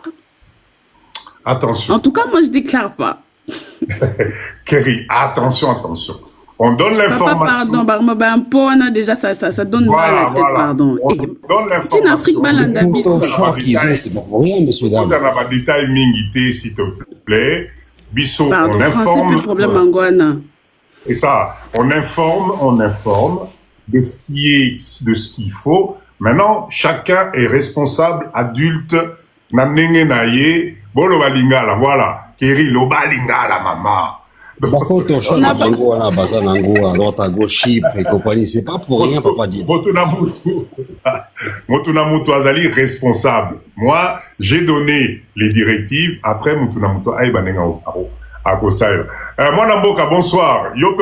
Attention. En tout cas, moi, je déclare pas. Kerry, attention. On donne l'information. Pardon, déjà, ça donne mal à la tête, pardon. On donne l'information. Les comptes offshore qu'ils ont, c'est pas pour rien, monsieur dame. S'il te plaît. Bissot, pardon, on informe. Le problème Angoana. Et ça, on informe de ce qu'il faut. Maintenant, chacun est responsable, adulte, bolo balingala, voilà. Kerry, lo balingala, maman. Par contre, on change à Bazanango, à droite, à gauche, Chypre et compagnie. C'est pas pour rien, papa dit. Motunamutu Azali, responsable. Moi, j'ai donné les directives. Après, Motunamutu Aïbanenga à Kosaïla. Moi, Namboka, bonsoir. Yope,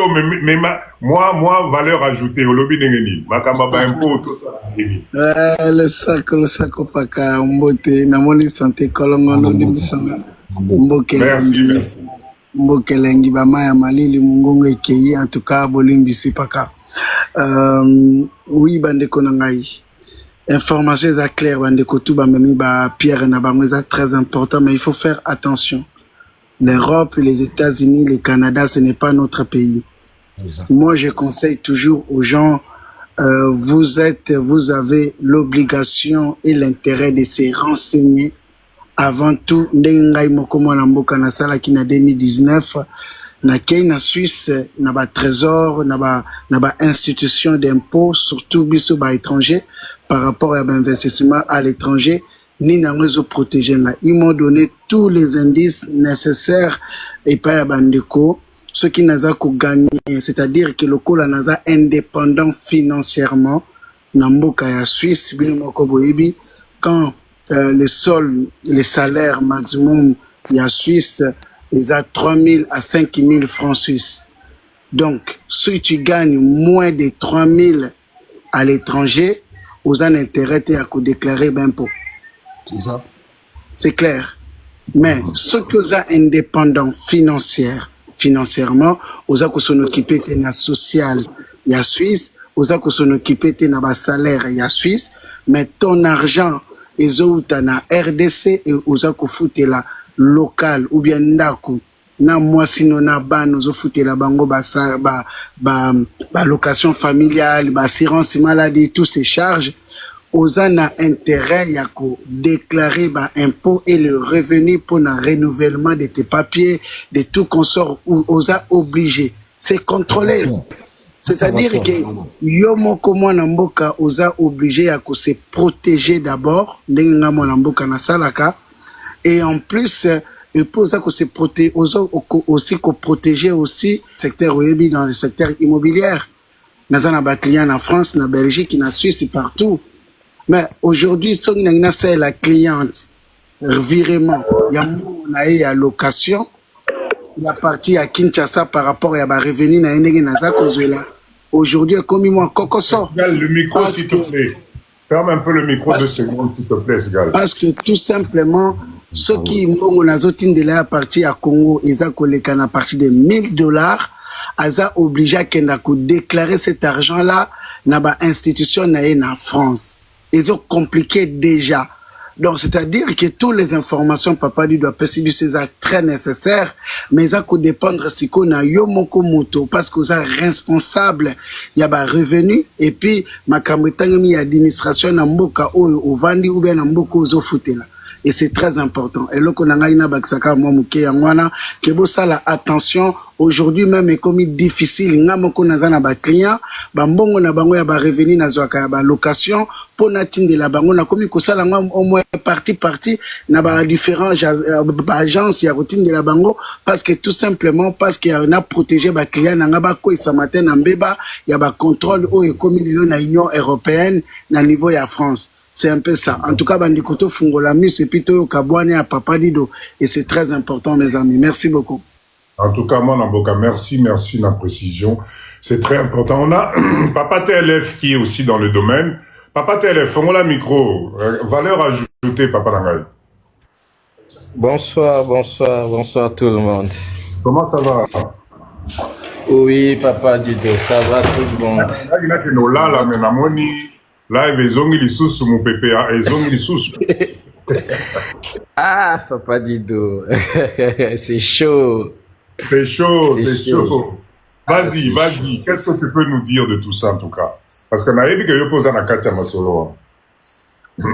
moi, valeur ajoutée. Au lobby Nengeni. Makamba impôt, tout ça. Le sac, paka, mbote, namoni santé, kolongono, bimisanga. Merci. Mbokelengi bamaya malili mungongo ekei en tout cas bolimbisi paka oui bandeko na ngai information est claire bandeko tout bamemi ba Pierre na bango est très important mais il faut faire attention. L'Europe, les États-Unis, le Canada, ce n'est pas notre pays. Moi je conseille toujours aux gens vous avez l'obligation et l'intérêt de se renseigner. Avant tout, ndengai mokomo na mboka na sala ki na 2019 na kei na Suisse na ba trésor na ba institution d'impôt surtout biso ba étranger par rapport à l'investissement à l'étranger ni na réseau protégé là ils m'ont donné tous les indices nécessaires et pas bandeko ce qui n'a ko gagner c'est-à-dire que le col naza indépendant financièrement na mboka ya Suisse bino moko boyebi quand les salaires maximum, il y a Suisse, ils ont 3 000 à 5 000 francs suisses. Donc, si tu gagnes moins de 3 000 à l'étranger, vous avez intérêt à déclarer l'impôt. C'est ça. C'est clair. Mais ceux qui sont indépendants financièrement, vous avez s'en occuper de la sociale, il y a Suisse, vous avez s'en occuper de la salaire, il y a Suisse, mais ton argent, ils ont na RDC et aux foutre la local ou bien ndako na moi sinon na ban nous foutre la bango ba location familiale ba assurance maladie tous ces charges aux na intérêt ya ko déclarer ba impôt et le revenu pour le renouvellement de tes papiers de tout consort ou aux obligé c'est contrôlé. C'est-à-dire que yomo komo na mboka oza obligé à se protéger d'abord ndenga mo na mboka na salaka et en plus il peut se protéger aussi ko protéger aussi secteur oyebi dans le secteur immobilier. Nazana ba client en France, na Belgique, na Suisse partout. Mais aujourd'hui so na c'est la cliente virement ya na location la partie à Kinshasa par rapport à la revenu na ndenge naza kozela. Aujourd'hui, comme moi, Kokoso. Le micro, s'il te plaît. Ferme un peu le micro 2 secondes, s'il te plaît, Sgal. Parce que tout simplement, ceux qui ont de la partie à Congo, ils ont collecté à partir de $1 000, ils sont obligés de déclarer cet argent-là dans l'institution en France. Ils ont compliqué déjà. Donc, c'est-à-dire que toutes les informations, papa, doit percevoir c'est très nécessaire, mais ça peut dépendre si qu'on a yomoko moto, parce que ça responsable, il y a revenu, et puis, ma kamritangami administration, na mboka, au vandi, ou bien na mboka, aux fouté là. et c'est très important. Et là, qu'on a une baksaka moi mouké yangwana, que bon ça la attention. Aujourd'hui même est comme difficile. Ngamo qu'on a na ba client, bambongo na bango ya ba revenu na zoaka ya ba location, pour natinde la bango na comme ko sala ngam au moins parti na ba différents agences ya routine de la bango parce que tout simplement parce qu'il y a un protégé ba client na ngaba ko isa matin na mbeba ya ba contrôle au comme na Union européenne na niveau ya France. C'est un peu ça. En tout cas, Bandikoto Fungolami, c'est plutôt Kabouane à Papa Dido. Et c'est très important, mes amis. Merci beaucoup. En tout cas, moi, Namboka, merci la précision. C'est très important. On a Papa TLF qui est aussi dans le domaine. Papa TLF, on a le micro. Valeur ajoutée, Papa Nangaï. Bonsoir tout le monde. Comment ça va? Oui, Papa Dido, ça va tout le monde. Là, ils ont les sous mon PPA, ils ont les sous. Ah, Papa Dido, c'est chaud. C'est chaud. Vas-y. Qu'est-ce que tu peux nous dire de tout ça, en tout cas? Parce qu'on a vu que je pose à Katia Masolo.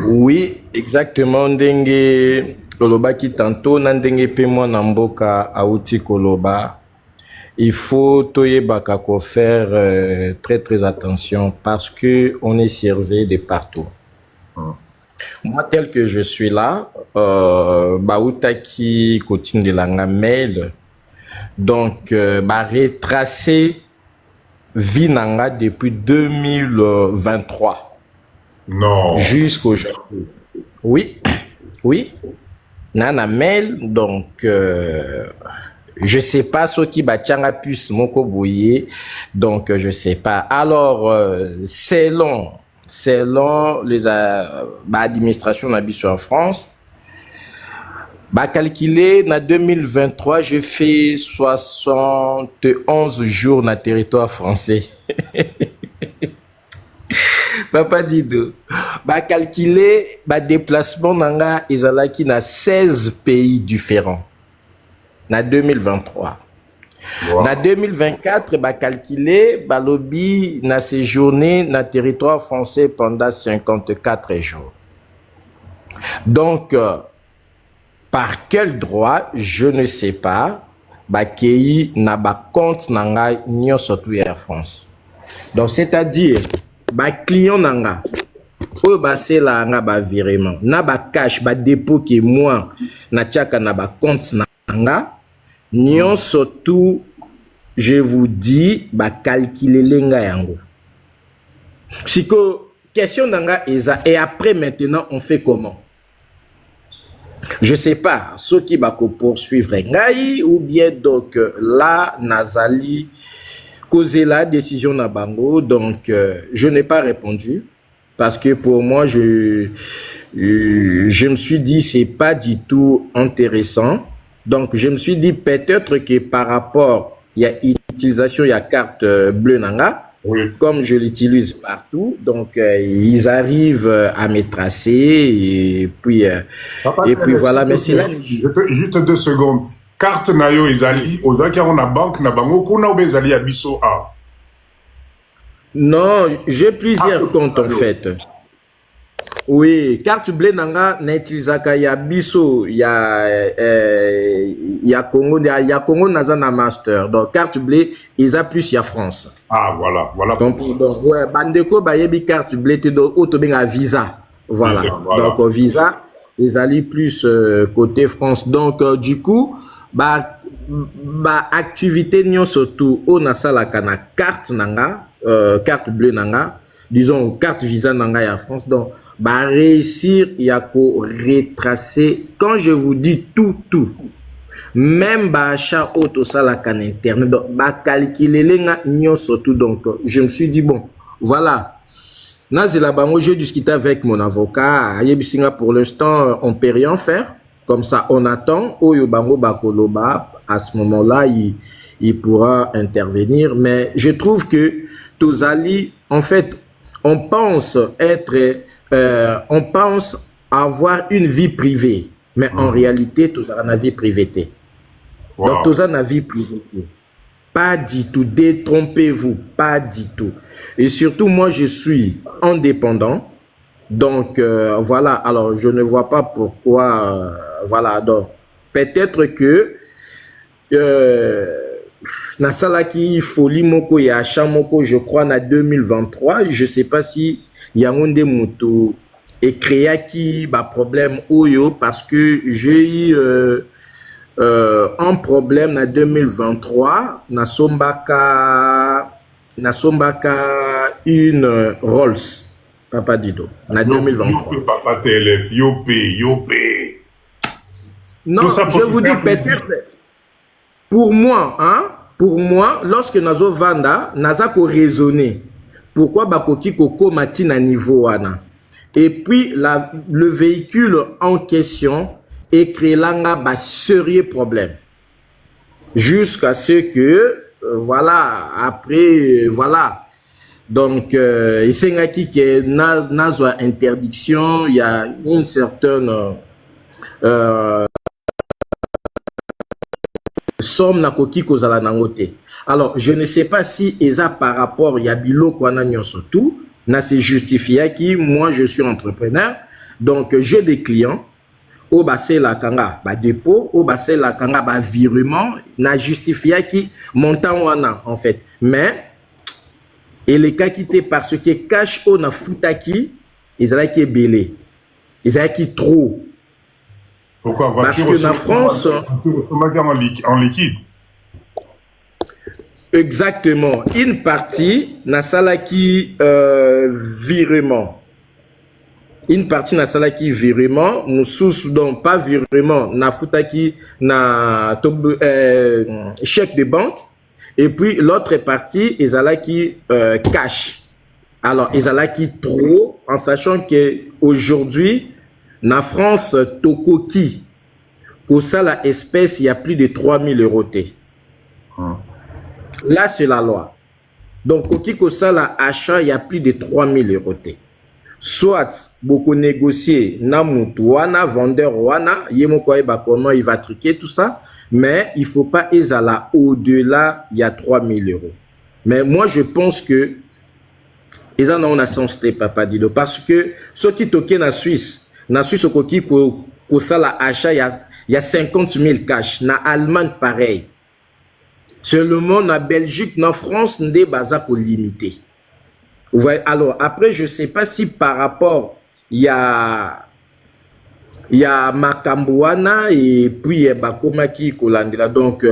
Oui, exactement. Ndenge Koloba qui tantôt, Nandenge Pemo Namboka Aouti Koloba. Il faut toyebaka ko faire très attention parce que on est servi de partout. Moi tel que je suis là, baoutaki continue de la mail, donc retracer Vinanga depuis 2023. Non. Jusqu'aujourd'hui. Oui. Nana mail donc. Je sais pas ce qui bachanga puisse moko boye, donc je sais pas. Alors selon les administrations d'habitude en France, calculé na 2023 je fais 71 jours na territoire français. Papa Dido, calculé déplacement nanga ezalaki na 16 pays différents. Na 2023. Wow. Na 2024, calculé, lobby na séjourné na territoire français pendant 54 jours. Donc, par quel droit, je ne sais pas, kei na compte nanga nyo surtout Air France. Donc, c'est-à-dire, client nanga, c'est la nga virement, na cash, dépôt qui moi, na tchaka na compte nanga, nyon surtout, je vous dis, calculer lenga yango. Si que question nanga eza et après maintenant on fait comment? Je sais pas, ceux qui poursuivre ngai ou bien donc là nazali causer la décision na bango, donc je n'ai pas répondu parce que pour moi je me suis dit c'est pas du tout intéressant. Donc, je me suis dit peut-être que par rapport, il y a utilisation, il y a carte bleue nanga, oui. Comme je l'utilise partout, donc ils arrivent à me tracer et puis voilà. Mais c'est là. Juste 2 secondes. Carte nayo izali, ozaki on a banque na bango kuna obezali abiso a. Non, j'ai plusieurs comptes en fait. Oui, carte bleue nanga n'utilisaka ya biso ya Congo naza na master. Donc carte bleue ils a plus ya France. Ah voilà. Donc ouais, bandeko bayebi carte bleue te do auto benga visa. Voilà. Donc visa ils allaient plus côté France. Donc du coup activité nyo surtout on a sala kana carte nanga carte bleue nanga. Disons carte visa nanga ya France, donc réussir yako retracer. Quand je vous dis tout, même achat auto sala kan internet, donc calculer lenga nyon surtout. Donc je me suis dit bon, voilà. Nazela bango, j'ai discuté avec mon avocat. Ayebisinga pour l'instant on peut rien faire. Comme ça on attend. Oyo bango bakoloba à ce moment-là il pourra intervenir. Mais je trouve que Tozali en fait on pense avoir une vie privée, mais en réalité, tout ça a une vie privée. Wow. Donc, tout ça a une vie privée. Pas du tout, détrompez-vous, pas du tout. Et surtout, moi, je suis indépendant. Donc, voilà, alors je ne vois pas pourquoi, voilà, donc, peut-être que, Nasalaki Folie Moko et Achat Moko, je crois, en 2023, je ne sais pas si Yangonde Moutou est créé qui a problème Oyo, parce que j'ai eu un problème en 2023, Nasombaka une Rolls. Papa Dido, en 2023. Papa TLF, Yopé. Non, je vous dis peut-être, pour moi, lorsque Nazo Vanda, Nazako raisonné, pourquoi Bakoki Koko Matina niveau wana. Et puis, le véhicule en question est créé là, un sérieux problème. Jusqu'à ce que, voilà, après, voilà. Donc, il s'est dit que dans interdiction, il y a une certaine somme na koki kozala nangote. Alors, je ne sais pas si eza par rapport il y a bilo kwana nyonso tout, na se justifié qui moi je suis entrepreneur, donc j'ai des clients au basé la kanga ba dépôt, au basé la kanga ba virement, na justifié qui montant wana en fait. Mais et les cas quittés parce que cash on a futaki, ils allaient qui belé. Ils allaient qui trop. Pourquoi voiture parce que en France en liquide. Exactement. Une partie na salaki virement. Une partie na salaki virement, nous sous donc pas virement, na futaki na chèque de banque. Et puis l'autre partie, ils allaient qui cash. Alors, ils allaient qui trop, en sachant que aujourd'hui, en France, Tokoki, pour ça la espèce, il y a plus de 3000 €. Là, c'est la loi. Donc, Koki Kosa la achat, il y a plus de 3000 €. Soit, beaucoup négocier, na wana, vendeur wana, yemoko comment il va truquer tout ça. Mais il ne faut pas ezala au-delà, il y a 3000 €. Mais moi, je pense que ils en ont sens Papa Dido. Parce que ceux qui toquent en Suisse, au qui ça la achat, il y a 50 000 cash. Na Allemagne, pareil. Seulement, na Belgique, na France, n'est pas pour limiter. Alors, après, je ne sais pas si par rapport, il y a Makambouana et puis Bakomaki Kolandela. Donc,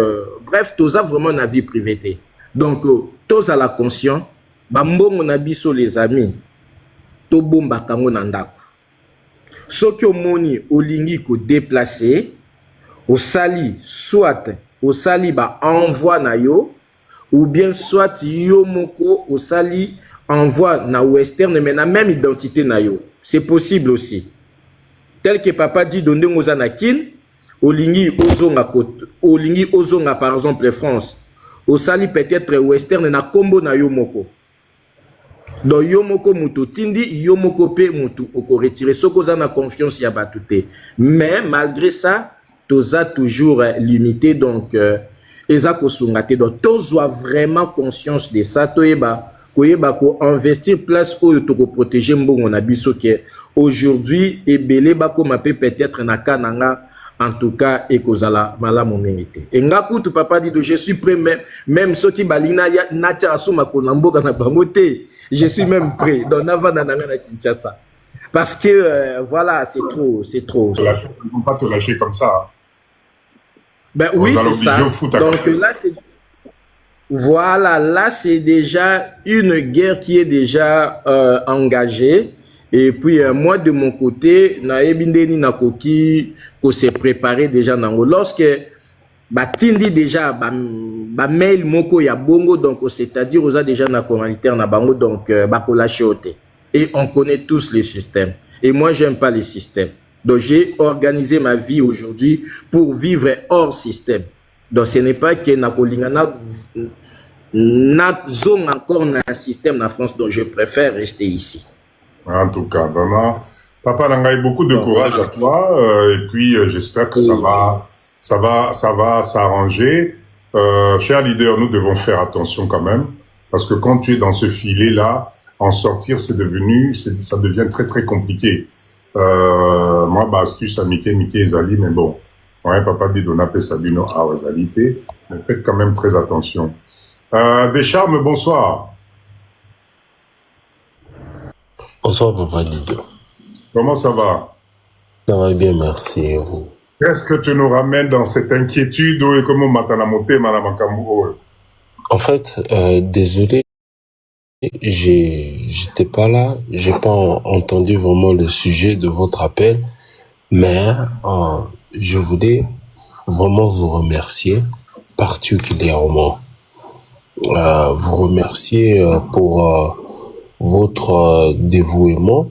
bref, tous a vraiment une vie privée. Donc, tous à la conscience, Bambongo Nabiso les amis, Tobomba Kango Nandaku. Soki omoni olingi ko déplacer, au sali, soit au sali ba envoi na yo, ou bien soit yo moko au sali envoi na western, mais na même identité na yo. C'est possible aussi. Tel que Papa dit donde ngozanakin, olingi ozonga par exemple France, au sali peut-être western na kombo na yo moko. Donc yo moko mutu tindi, yo moko pe mutu oko retirer soko za na confiance ya batute. Mais malgré ça, toza toujours limité donc eza ko sungate. Donc toza vraiment conscience de ça toyeba koyeba ko investir place oyo to ko protéger mbongo na biso ke aujourd'hui ebele ba ko mape peut-être na kananga. En tout cas, ekozala malamu mérité. Et ngakutu Papa dit je suis prêt même ceux qui balina ya natia asuma konamboka na bamote. Je suis même prêt. Donc avant na Kinshasa. Parce que voilà, c'est trop. Ils ne vont pas te lâcher comme ça. Ben oui, c'est ça. Donc là c'est voilà, là c'est déjà une guerre qui est déjà engagée. Et puis moi de mon côté, na ebindeni na koki ko s'est préparé déjà nango. Lorsque batindi déjà ba mail moko ya bongo donc c'est-à-dire aux a déjà na humanitaire na bango donc ba ko lâcher oté. Et on connaît tous les systèmes. Et moi j'aime pas les systèmes. Donc j'ai organisé ma vie aujourd'hui pour vivre hors système. Donc ce n'est pas que na kolingana na zone encore na système na France, donc je préfère rester ici. En tout cas, vraiment, Papa Langaï, beaucoup de courage à toi. Et puis, j'espère que ça va s'arranger. Chers leaders, nous devons faire attention quand même. Parce que quand tu es dans ce filet-là, en sortir, ça devient très très compliqué. Moi, bah, astuce à Mickey Ezali, mais bon, ouais, papa dit on appelle ça bino à Ozalité, mais faites quand même très attention. Descharmes, bonsoir. Bonsoir, papa Dido. Comment ça va? Ça va bien, merci. Et vous? Qu'est-ce que tu nous ramènes dans cette inquiétude et comment Matanamote, Madame Kambo? En fait, désolé, j'étais pas là, j'ai pas entendu vraiment le sujet de votre appel, mais je voulais vraiment vous remercier particulièrement. Vous remercier pour votre dévouement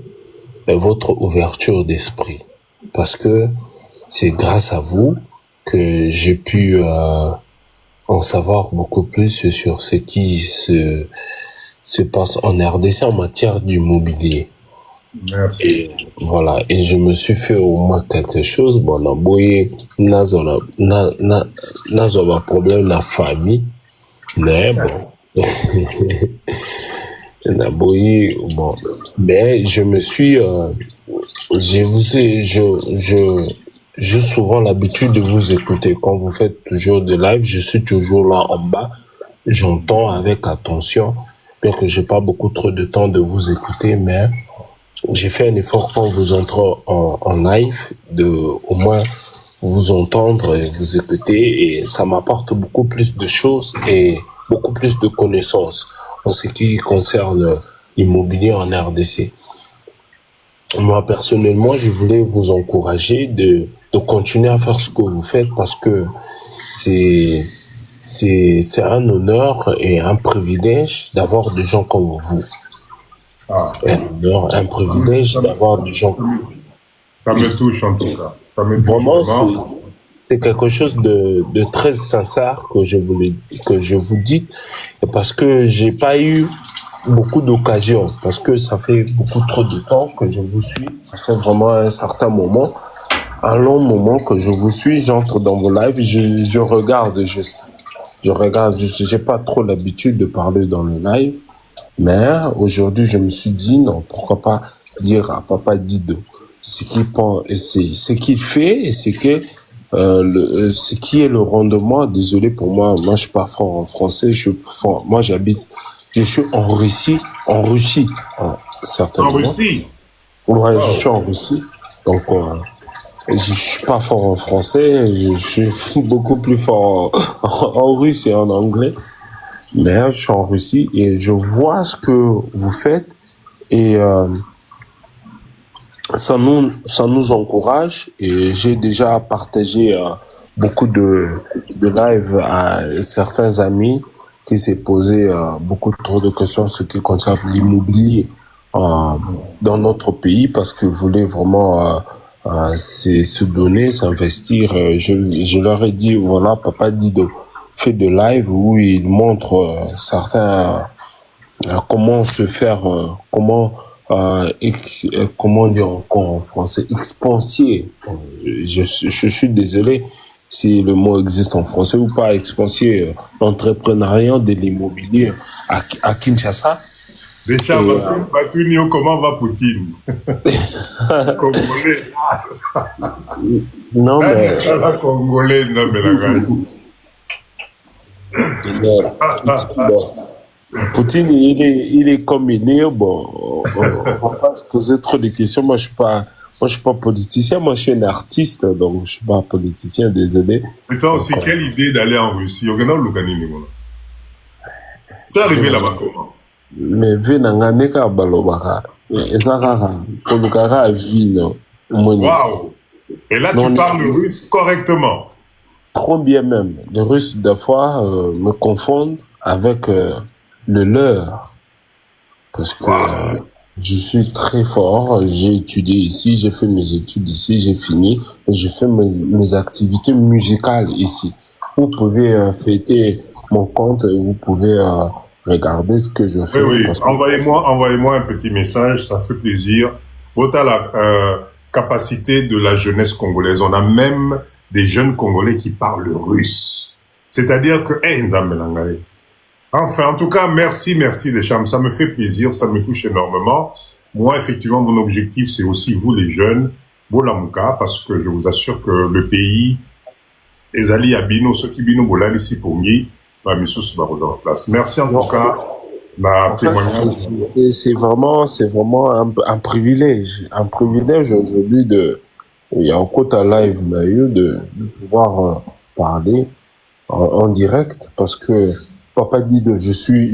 et votre ouverture d'esprit. Parce que c'est grâce à vous que j'ai pu en savoir beaucoup plus sur ce qui se passe en RDC en matière d'immobilier. Merci. Et voilà, et je me suis fait au moins quelque chose. Bon, na boye nazola problème la famille, mais bon. Na boye bon, mais je me suis j'ai souvent l'habitude de vous écouter quand vous faites toujours des lives. Je suis toujours là en bas, j'entends avec attention, bien que j'ai pas beaucoup trop de temps de vous écouter, mais j'ai fait un effort quand vous entrez en live de au moins vous entendre et vous écouter, et ça m'apporte beaucoup plus de choses et beaucoup plus de connaissances en ce qui concerne l'immobilier en RDC. Moi, personnellement, je voulais vous encourager de continuer à faire ce que vous faites, parce que c'est un honneur et un privilège d'avoir des gens comme vous. Un honneur, un privilège d'avoir des gens comme vous. Ça me touche en tout cas. Ça me touche vraiment, c'est quelque chose de très sincère que je vous dis, parce que j'ai pas eu beaucoup d'occasions, parce que ça fait beaucoup trop de temps que je vous suis. Ça fait vraiment un certain moment, un long moment que je vous suis. J'entre dans vos lives, je regarde juste. J'ai pas trop l'habitude de parler dans le live, mais aujourd'hui je me suis dit non, pourquoi pas dire à Papa Dido ce qu'il pense, ce qu'il fait et ce qui est le rendement. Désolé pour moi je suis pas fort en français, je suis en Russie, certainement. En Russie? Ouais, je suis en Russie, donc je suis pas fort en français, je suis beaucoup plus fort en russe et en anglais, mais je suis en Russie et je vois ce que vous faites, et ça nous encourage, et j'ai déjà partagé beaucoup de lives à certains amis qui s'est posé beaucoup trop de questions sur ce qui concerne l'immobilier dans notre pays, parce que je voulais vraiment se donner, s'investir. Je leur ai dit, voilà, Papa Dido fait de live où il montre certains comment se faire, comment dire encore en français, expansier. Je suis désolé si le mot existe en français ou pas, expansier l'entrepreneuriat de l'immobilier à Kinshasa. Déjà, comment va Poutine? Congolais. Non, mais... Ça va Congolais, non, mais Poutine, il est comme il est. Bon, on va pas se poser trop de questions. Moi, je suis pas politicien. Moi, je suis un artiste, donc je suis pas politicien. Désolé. Mais toi aussi, quelle idée d'aller en Russie? Tu es arrivé là-bas comment? Mais venanga neka balobaka. Ezara kolukara vino. Waouh! Et là, tu parles le russe correctement. Trop bien même. Les Russes, des fois, me confondent avec le leur. Parce que je suis très fort. J'ai étudié ici, j'ai fait mes études ici, j'ai fini. Et j'ai fait mes activités musicales ici. Vous pouvez fêter mon compte, vous pouvez regardez ce que je fais. Oui, envoyez-moi un petit message, ça fait plaisir. Autant la capacité de la jeunesse congolaise. On a même des jeunes Congolais qui parlent russe. C'est-à-dire que, Enfin, en tout cas, merci Deschamps. Ça me fait plaisir, ça me touche énormément. Moi, effectivement, mon objectif, c'est aussi vous, les jeunes, Bolamouka, parce que je vous assure que le pays, les alliés à Bino, ceux qui Bino Bolan ici pour lui, va me en place. Merci en tout cas. C'est vraiment un privilège aujourd'hui il y a un quota live de pouvoir parler en direct parce que Papa Dido, je suis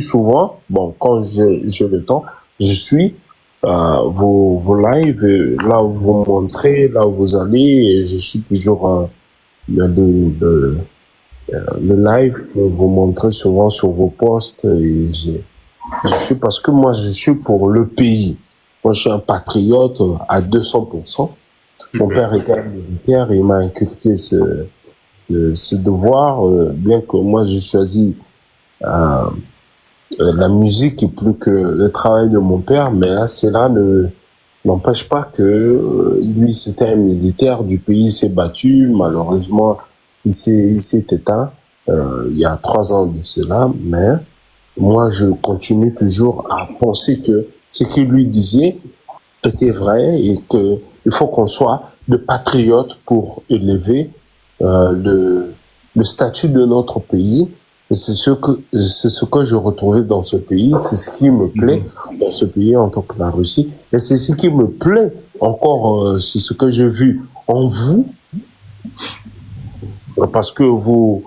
souvent, bon, quand j'ai le temps, je suis vos lives, là où vous montrez, là où vous allez, et je suis toujours le live que vous montrez souvent sur vos posts, et je suis, parce que moi, je suis pour le pays. Moi, je suis un patriote à 200%. Mon père était militaire et il m'a inculqué ce devoir, bien que moi j'ai choisi la musique plus que le travail de mon père, mais cela n'empêche pas que lui c'était un militaire du pays, il s'est battu, malheureusement il s'est éteint il y a 3 ans de cela, mais moi je continue toujours à penser que ce qu'il lui disait était vrai et que il faut qu'on soit de patriotes pour élever le statut de notre pays. C'est ce que je retrouvais dans ce pays, c'est ce qui me plaît dans ce pays en tant que la Russie, et c'est ce qui me plaît encore, c'est ce que j'ai vu en vous, parce que vous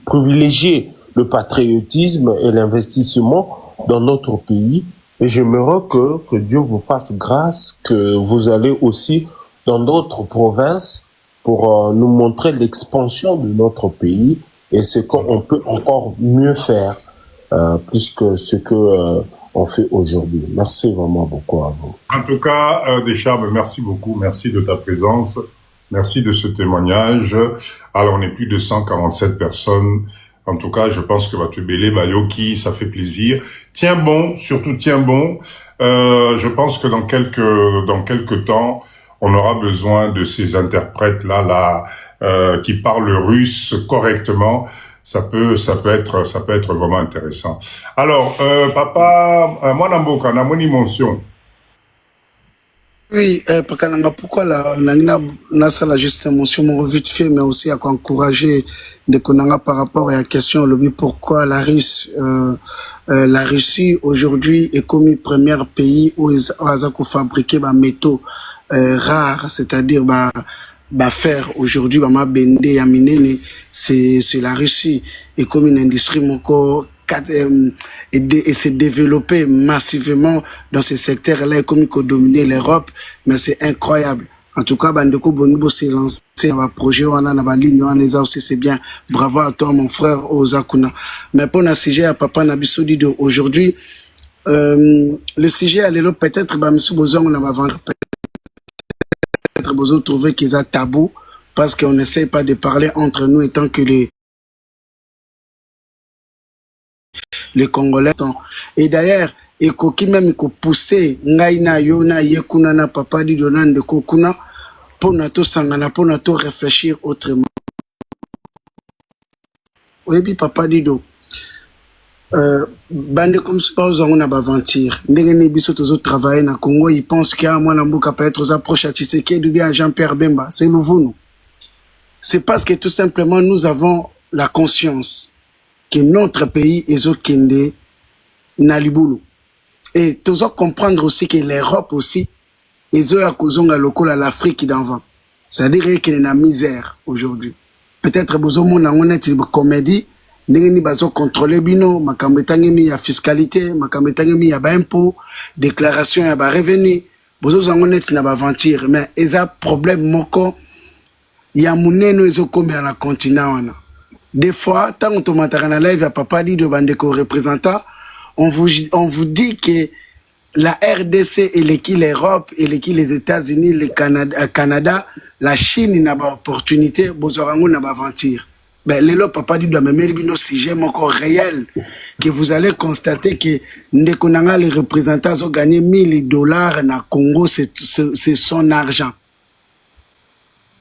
privilégiez le patriotisme et l'investissement dans notre pays. Et j'aimerais que Dieu vous fasse grâce, que vous allez aussi dans d'autres provinces pour nous montrer l'expansion de notre pays et ce qu'on peut encore mieux faire plus que ce que on fait aujourd'hui. Merci vraiment beaucoup à vous. En tout cas, Deschamps, merci beaucoup. Merci de ta présence. Merci de ce témoignage. Alors, on est plus de 147 personnes. En tout cas, je pense que Batubele, Bayoki, ça fait plaisir. Tiens bon, surtout tiens bon. Je pense que dans quelques temps, on aura besoin de ces interprètes-là, qui parlent russe correctement. Ça peut être vraiment intéressant. Alors, papa, moi, Namboka, Namoni mention. Oui, pourquoi la salle juste mention mon vite fait, mais aussi à encourager de Konanga par rapport à la question, pourquoi la Russie aujourd'hui est comme le premier pays où ils ont fabriqué des métaux rares, c'est-à-dire fer aujourd'hui, c'est la Russie et comme une industrie encore et s'est développé massivement dans ces secteurs-là, comme il a dominé l'Europe, mais c'est incroyable. En tout cas, Bandeko Bonibo s'est lancé dans un projet, on a une ligne, on les a aussi, c'est bien. Bravo à toi, mon frère, Ozakuna. Mais pour le sujet à Papa Nabisodi aujourd'hui, le sujet, peut-être, monsieur Bozon, on va vendre, peut-être, Bozon trouver qu'ils ont tabou, parce qu'on n'essaie pas de parler entre nous, étant que les Congolais. Et d'ailleurs, et qui même poussé ngaina yona yekuna na Papa Dido de kokuna pour nato sangana pour nato réfléchir autrement. Oui, puis Papa Dido bande comme ça on a aventure ndenge ni biso tozo travailler na Congo, ils pensent qu'il y a moi na mboka peut être aux approches à Tshisekedi ou bien à Jean-Pierre Bemba, c'est nouveau nous. C'est parce que tout simplement nous avons la conscience que notre pays est au Kende Nalibulu. Et tu dois comprendre aussi que l'Europe aussi est à l'Afrique d'avant. C'est-à-dire qu'il y a une misère aujourd'hui. Peut-être que vous avez une comédie, vous avez contrôlé bino, il y a fiscalité, il y a impôt, déclaration, il y a revenu. Vous avez une aventure, mais il y a un problème. Il y a un continent. Des fois, tant que tu m'entends live, Papa dit de Bandeko représentant, on vous dit que la RDC et l'Europe et les États-Unis, le Canada, la Chine n'a pas opportunité, Bozorango n'a pas aventure. Ben, Papa dit de me sujet encore réel, que vous allez constater que Ndekonanga, les représentants ont gagné $1000 na Congo, c'est son argent.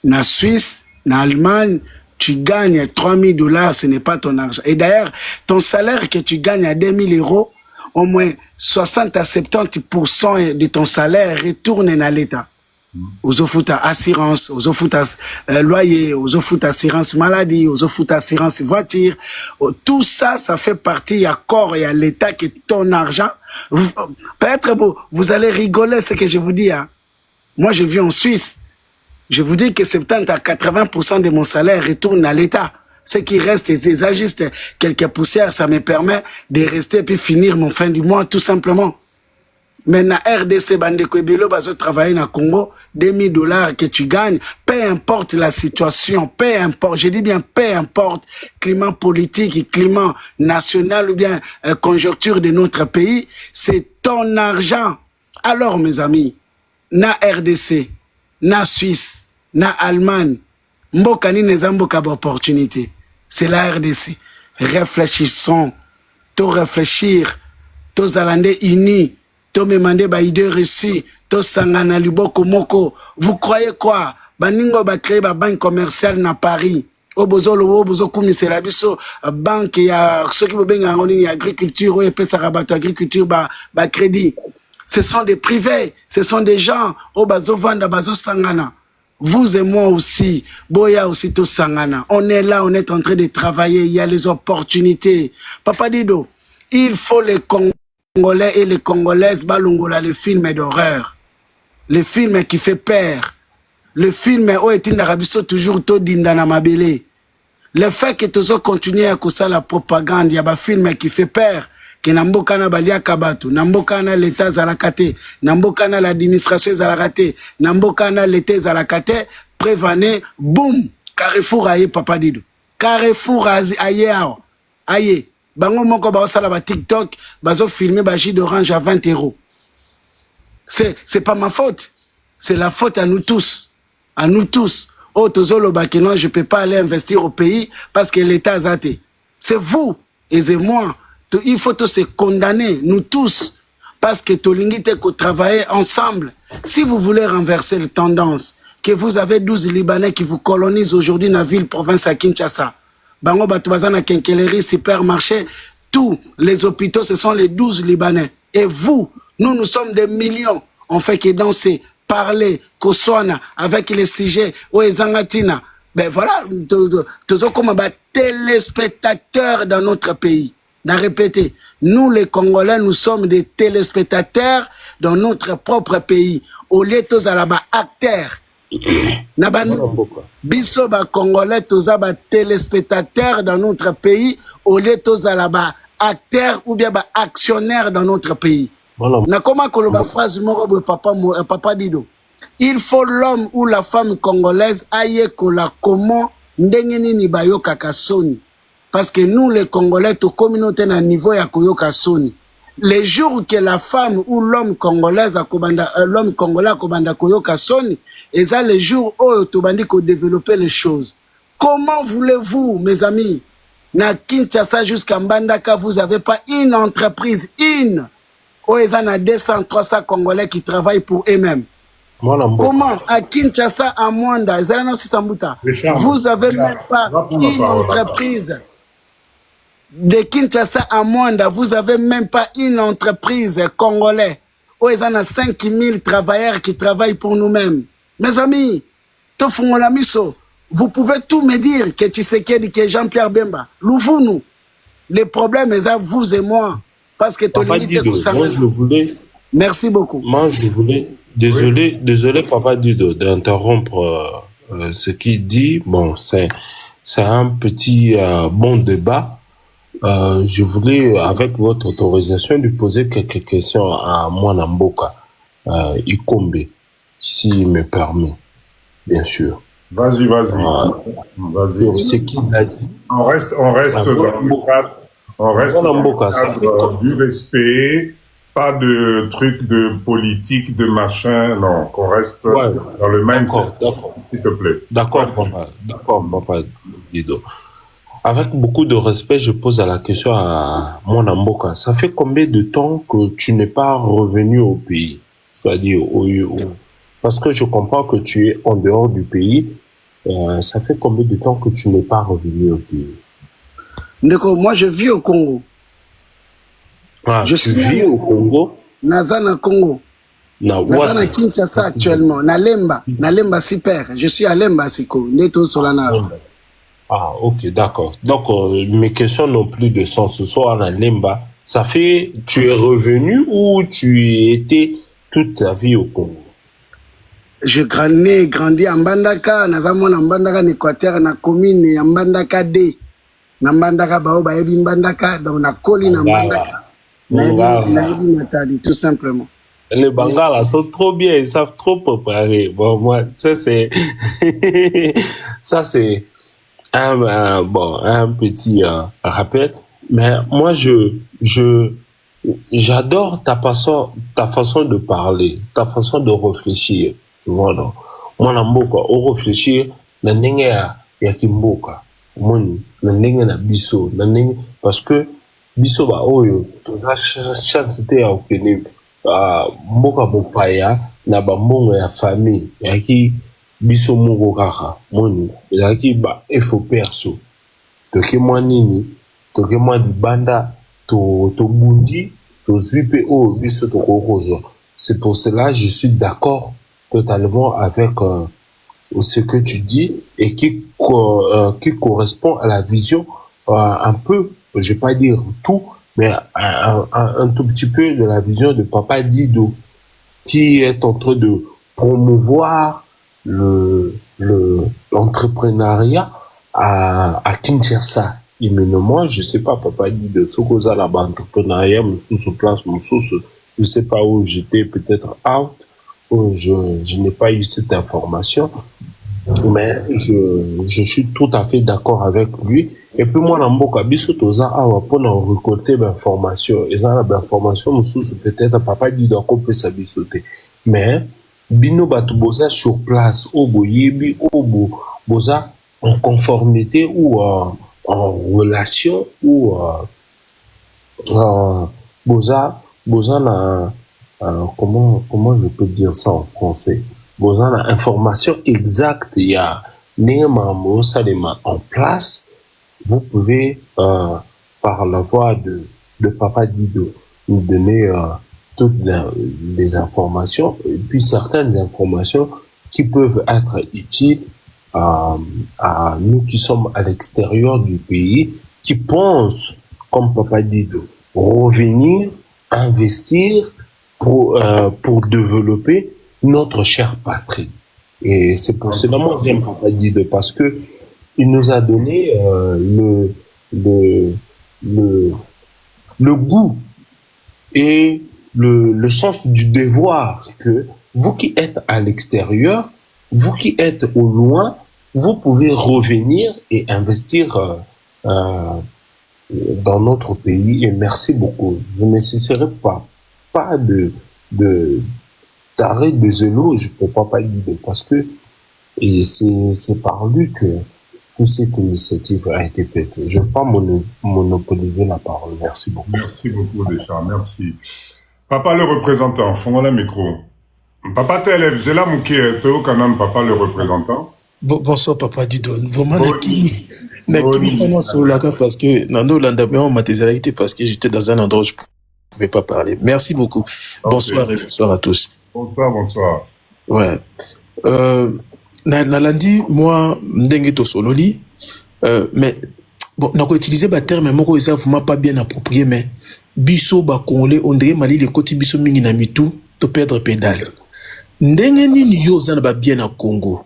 Na Suisse, En Allemagne, tu gagnes 3 000 $, ce n'est pas ton argent. Et d'ailleurs, ton salaire que tu gagnes à 2 000 €, au moins 60 à 70% de ton salaire retourne à l'État. Aux offres assurance, aux offres loyer, aux offres assurance maladie, aux offres assurance voiture. Tout ça, ça fait partie à corps et à l'État que ton argent. Peut-être vous allez rigoler ce que je vous dis. Hein. Moi, je vis en Suisse. Je vous dis que 70 à 80% de mon salaire retourne à l'État. Ce qui reste, c'est juste quelques poussières, ça me permet de rester et puis finir mon fin du mois, tout simplement. Mais na RDC, Bandeko Ebelo, bazo travailler na Congo, 2 000 $ que tu gagnes, peu importe la situation, peu importe, je dis bien peu importe, climat politique, climat national ou bien conjoncture de notre pays, c'est ton argent. Alors, mes amis, na RDC, na Suisse, na Allemagne, mboka ni nezamboka opportunité. C'est la RDC. Réfléchissons, to réfléchir, to zalande unis, to memande ba idée reçue, to sangana liboko moko. Vous croyez quoi? Baningo ba créer ba banque commerciale na Paris. Obozolo obozo kumisela biso banque ya soki bobenga ngoni agriculture ou epesa rabato agriculture ba crédit. Ce sont des privés, ce sont des gens au bazo vanda bazo sangana. Vous et moi aussi, Boya aussi tout sangana. On est là, on est en train de travailler, il y a les opportunités. Papa Dido, il faut les Congolais et les Congolaises balongola le film d'horreur. Le film qui fait peur. Le film où est Indarabiso toujours tout d'Indana Mabele. Le fait que tous continuer à causer la propagande, il y a un film qui fait peur. Que namboka na balia kabatu, namboka na l'état zalakate, namboka na l'administration zalakate, namboka na l'état zalakate, prévané, boum, Carrefour aye Papa Dido. Carrefour aye ao. Aye. Bango moko ba osala ba TikTok, bazo filmer ba jus d'orange à 20 €. C'est pas ma faute. C'est la faute à nous tous. À nous tous. Oh, tozolo ba que non, je peux pas aller investir au pays parce que l'état zate. C'est vous et c'est moi. Il faut tous se condamner, nous tous, parce que Tolingi Teko travailler ensemble. Si vous voulez renverser la tendance, que vous avez 12 Libanais qui vous colonisent aujourd'hui dans la ville, province à Kinshasa, Bango Batouazana, Kenkeleri, supermarché, tous les hôpitaux, ce sont les 12 Libanais. Et vous, nous sommes des millions. On fait que danser, parler, Koswana, avec les sujets, Oezangatina. Ben voilà, tous comme téléspectateurs dans notre pays. n'a répété, nous les Congolais, nous sommes des téléspectateurs dans notre propre pays. Au lieu de là-bas acteurs. Biso ba Congolais, toza ba téléspectateurs dans notre pays. Au lieu de là-bas acteurs ou bien ba actionnaires dans notre pays. Na comment koloba phrase moko papa Dido. Il faut l'homme ou la femme congolaise aille kola comment ndenge nini bayoka kasoni. Parce que nous, les Congolais, toute communauté à niveau ya koyoka soni. Les jours que la femme ou l'homme congolais a l'homme congolais a kobanda koyoka soni, et ça les jours où tobandi ko développer les choses. Comment voulez-vous, mes amis, na Kinshasa jusqu'à Mbandaka, vous avez pas une entreprise, une, où ils en a 200, 300 Congolais qui travaillent pour eux-mêmes. Comment à Kinshasa, à Mwanda, vous avez même pas une entreprise. De Kinshasa à Mwanda, vous avez même pas une entreprise congolaise où ils en a 5000 travailleurs qui travaillent pour nous-mêmes. Mes amis, vous pouvez tout me dire que Tshisekedi, que Jean-Pierre Bemba, nous, les problèmes, c'est à vous et moi. Parce que Papa Dido, moi je voulais... Merci beaucoup. Moi je voulais... Désolé Papa Dido d'interrompre ce qu'il dit. Bon, c'est un petit bon débat. Je voulais, avec votre autorisation, lui poser quelques questions à Mwana Mboka Ikombe, s'il me permet, bien sûr. Vas-y. Sur ce qu'il a dit. On reste dans le cadre du respect, pas de trucs de politique, de machin, non, qu'on reste dans le mindset, s'il te plaît. D'accord, papa Dido. Avec beaucoup de respect, je pose la question à Mwana Mboka. Ça fait combien de temps que tu n'es pas revenu au pays? C'est-à-dire parce que je comprends que tu es en dehors du pays, Ça fait combien de temps que tu n'es pas revenu au pays? Ndeko, moi je vis au Congo. Ah, tu vis au Congo? Nazana Congo. Nazana Kinshasa actuellement. Nalemba super. Je suis à Lemba Siko. Neto Solana. Ah, ok, d'accord. Donc, mes questions n'ont plus de sens. Ce soir, à Lemba, ça fait, tu es revenu ou tu étais toute ta vie au Congo? Je grandi à Mbandaka. Nazamon en Mbandaka, Équateur, na commune, à Mbandaka D. Na Mbandaka, Baoba, Ebi Mbandaka, donc na Koli, na Mbandaka. Naïbi Matadi, tout simplement. Les Bangala sont trop bien, ils savent trop préparer. Bon, moi, ça c'est, ça c'est un petit rappel. Mais moi, j'adore ta façon de parler, ta façon de réfléchir. Tu vois, non? Moi, na mboka, au réfléchir, na ndenge ya kimboka. Moni, na ndenge na biso, na ndenge, parce que biso ba oyo, toza chance te ya okene, mboka mopaya, na ba mbongo ya famille, yaki biso moko kaka, moni, yaki ba efo perso. Toke mwa nini, toke mwa libanda, to bundi, to zwipe o biso to kokozwa. C'est pour cela je suis d'accord totalement avec ce que tu dis et qui correspond à la vision un peu, je vais pas dire tout, mais un tout petit peu de la vision de Papa Dido, qui est en train de promouvoir l'entrepreneuriat à Kinshasa. Immédiatement, je sais pas, Papa Dido, ce que ça là-bas, entrepreneuriat, sous place, je sais pas où j'étais, peut-être out, où je n'ai pas eu cette information, mais je suis tout à fait d'accord avec lui. Et puis moi, dans mon cas, biso toza awa pour nous récolter l'information. Et ça, l'information, peut-être Papa dit qu'on peut s'abisoter. Mais, bino batu boza sur place, au boyebi, au boza en conformité ou en relation ou boza na comment je peux dire ça en français? Boza na information exacte, il y a néma salema en place. Vous pouvez par la voix de Papa Dido nous donner toutes les informations et puis certaines informations qui peuvent être utiles à nous qui sommes à l'extérieur du pays, qui pensent comme Papa Dido revenir, investir pour développer notre chère patrie. Et c'est pour cela que moi j'aime Papa Dido, parce que il nous a donné le goût et le sens du devoir que vous qui êtes à l'extérieur, vous qui êtes au loin, vous pouvez revenir et investir dans notre pays. Et merci beaucoup. Je ne cesserai pas d'arrêt de éloges pour Papa Dido, parce que c'est par lui que toute cette initiative a été faite. Je ne veux pas monopoliser la parole. Merci beaucoup. Merci beaucoup, Deschamps. Merci. Papa le représentant, fondons le micro. Papa t'élève, c'est là mouké, Théo Kanan, papa le représentant. Bonsoir, Papa Dido. Vraiment, nakimi pendant ce laga parce que Nando Landabéon m'a désalité parce que j'étais dans un endroit où je ne pouvais pas parler. Merci beaucoup. Bonsoir et bonsoir à tous. Bonsoir, bonsoir. Ouais. Nalandi, moi, ndenge to sololi, mais bon, n'a pas utilisé le terme, mais moi, ça ne pas bien approprié, mais biso ba congolais, on dirait mali le côté biso mingi na mitou, to perdre pédale. Ndenge nini yo zana ba bien à Congo.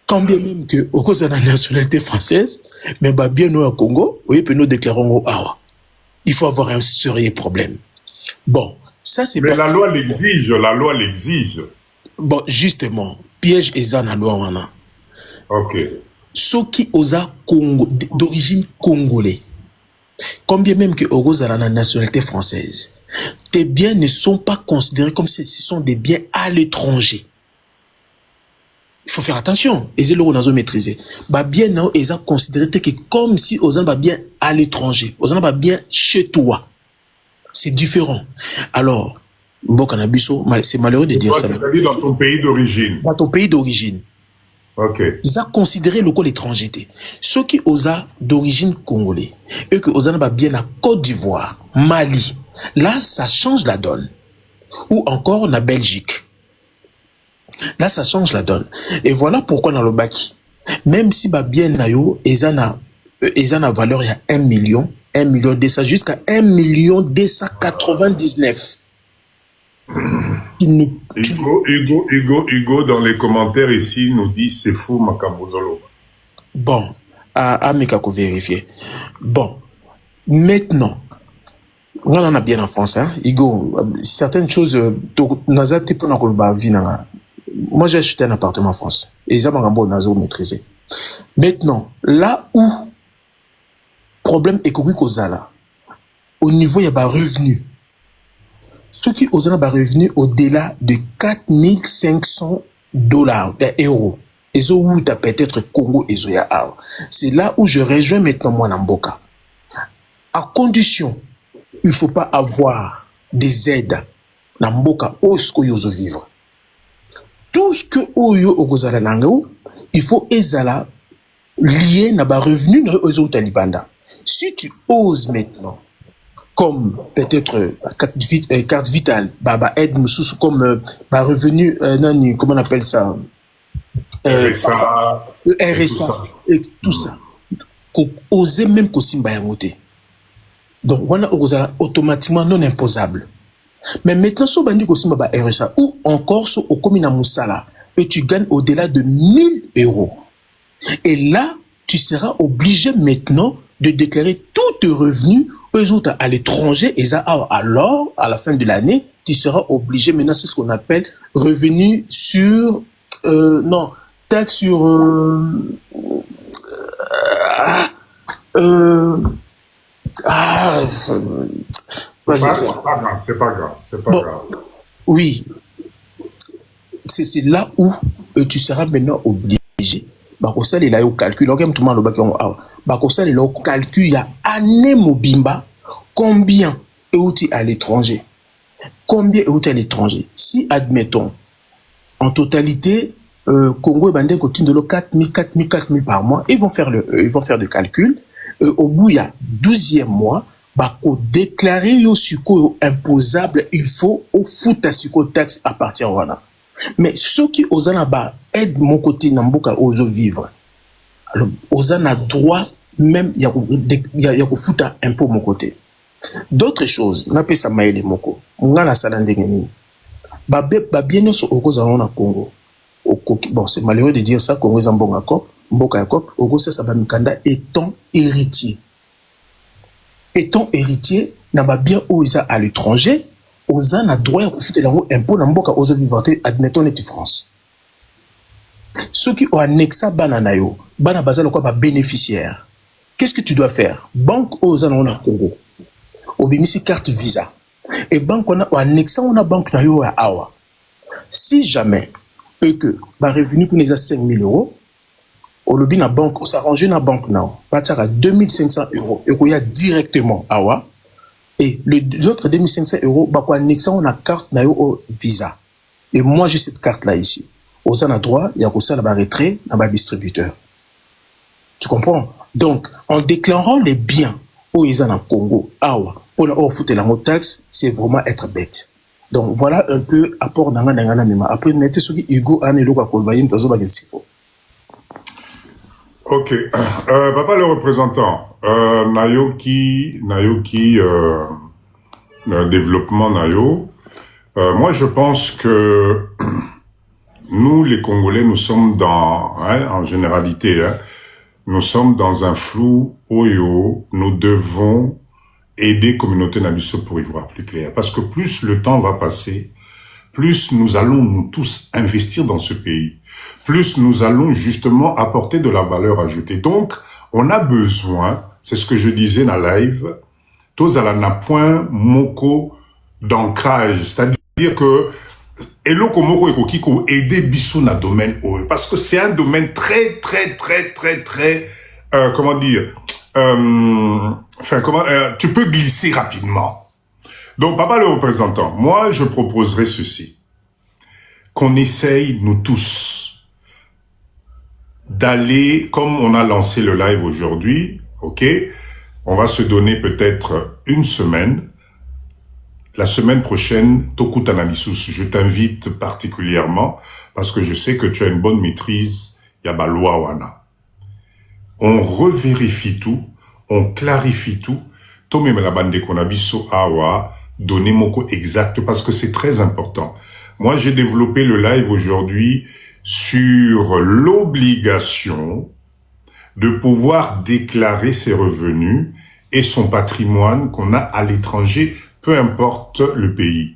Quand bien même que, au cause de la nationalité française, mais bah bien nous à Congo, oui, puis nous déclarons awa. Il faut avoir un sérieux problème. Bon, ça c'est. Mais la loi l'exige, la loi l'exige. Bon, justement, piège est dans la loi wana. Ok. Ceux qui osa Congo, d'origine congolais, combien même que au cause de la nationalité française, tes biens ne sont pas considérés comme si ce sont des biens à l'étranger. Il faut faire attention. Et c'est là où on a maîtrisé. Bah bien non, ils ont considéré que comme si aux gens bien à l'étranger, aux gens bien chez toi. C'est différent. Alors, bon cannabis, c'est malheureux de dire ça. C'est-à-dire dans ton pays d'origine. Dans ton pays d'origine. Ok. Ils ont considéré le col étranger. Ceux qui osa d'origine congolais et que osa n'a bien à Côte d'Ivoire, Mali, là ça change la donne. Ou encore la Belgique. Là ça change la donne. Et voilà pourquoi dans le Baki, même si bien nayo, ils ont valeur il y a 1 million de ça jusqu'à 1 299. Hugo, dans les commentaires ici, nous dit c'est faux, Makambozolo. Bon, à Mikako vérifier. Bon, maintenant, on en a bien en France, hein, Hugo, certaines choses, moi j'ai acheté un appartement en France, et ils ont maîtrisé. Maintenant, là où problème économique aux là, au niveau il y a des revenus. Ceux qui ont des revenus au-delà de 4500 $, euros. Et où tu as peut-être Congo et Zoya. C'est là où je rejoins maintenant moi Namboka. À condition, il ne faut pas avoir des aides. Namboka, où est-ce que vous vivre? Tout ce que vous avez, il faut ezala lié à des revenus aux talibanda. Si tu oses maintenant, comme peut-être carte vitale, aide comme revenu, comment on appelle ça, RSA, et tout ça, oser même que Simba ait monté. Donc, on a automatiquement non imposable. Mais maintenant, si on a dit que Simba RSA, ou encore au Komina Moussala, et tu gagnes au-delà de 1000 €. Et là, tu seras obligé maintenant de déclarer tous tes revenus eux autres à l'étranger, et ça, alors, à la fin de l'année, tu seras obligé, maintenant, c'est ce qu'on appelle revenu sur, non, taxe sur, c'est pas grave. Oui, c'est là où tu seras maintenant obligé. Ça, il a au calcul. Ça, il a au calcul. Il y a année mobimba. Combien est à l'étranger? Combien est à l'étranger? Si, admettons, en totalité, Congo et Bandé continuent de 4 000 par mois, ils vont faire le calcul. Au bout, il y a 12e mois, déclarer yo suko imposable, il faut au foot à suko taxe à partir de là. Mais ceux qui osent aide mon côté Namboka oso vivre. Alors, osent droit même il y a foot à impôt mon côté. D'autres choses, n'a pas ça maïle moko. On a la salle d'engagement. Bien sur au Congo. Bon, c'est malheureux de dire ça, Congo est un bon accord. Mboka Yakop, Ogo Sabamikanda étant héritier. Étant héritier, n'a pas bien osé à l'étranger. Oza n'a droit à profiter de l'impôt dans Mboka ozo vivante, admettons les France. Ceux qui ont annexé Bananayo, Bana Bazal quoi bénéficiaire. Qu'est-ce que tu dois faire? Banque oza dans le Congo. Obémisi carte Visa. Et banque on a annexé on a banque nayo à Awa. Si jamais eux que ba revenu pour les 5 000 €, au lobby na banque, on s'arrange na banque now, partir à 2500 €, et qu'on y a directement Awa. Et les autres 2500 €, bah quoi, annexant on a carte nayo au Visa. Et moi j'ai cette carte là ici. Aux en a droit, il y a que ça là-bas retrait, là-bas distributeur. Tu comprends? Donc en déclarant les biens où ils en ont Congo, Awa, pour la foutre la taxe, c'est vraiment être bête. Donc voilà un peu apport dans la même. Après mettez ce qui Hugo a nélo quoi kolbaïm dans ce qu'il faut. Ok, papa le représentant, Nayoki, développement Nayo. Moi, je pense que nous, les Congolais, nous sommes en généralité, nous sommes dans un flou oyo. Nous devons aider communauté Nabiso pour y voir plus clair. Parce que plus le temps va passer, plus nous allons nous tous investir dans ce pays, plus nous allons justement apporter de la valeur ajoutée. Donc, on a besoin, c'est ce que je disais dans la live, tous à la point moko d'ancrage, c'est-à-dire que eloko moko ekokiko aider biso na domaine parce que c'est un domaine très comment dire, tu peux glisser rapidement. Donc, papa le représentant, moi, je proposerais ceci. Qu'on essaye, nous tous, d'aller, comme on a lancé le live aujourd'hui, ok, on va se donner peut-être une semaine. La semaine prochaine, Tokuta Nalissus, je t'invite particulièrement parce que je sais que tu as une bonne maîtrise Yabaloa Wana. On revérifie tout, on clarifie tout. Tomé la bande qu'on a biso awa, donner moko exact parce que c'est très important. Moi, j'ai développé le live aujourd'hui sur l'obligation de pouvoir déclarer ses revenus et son patrimoine qu'on a à l'étranger, peu importe le pays.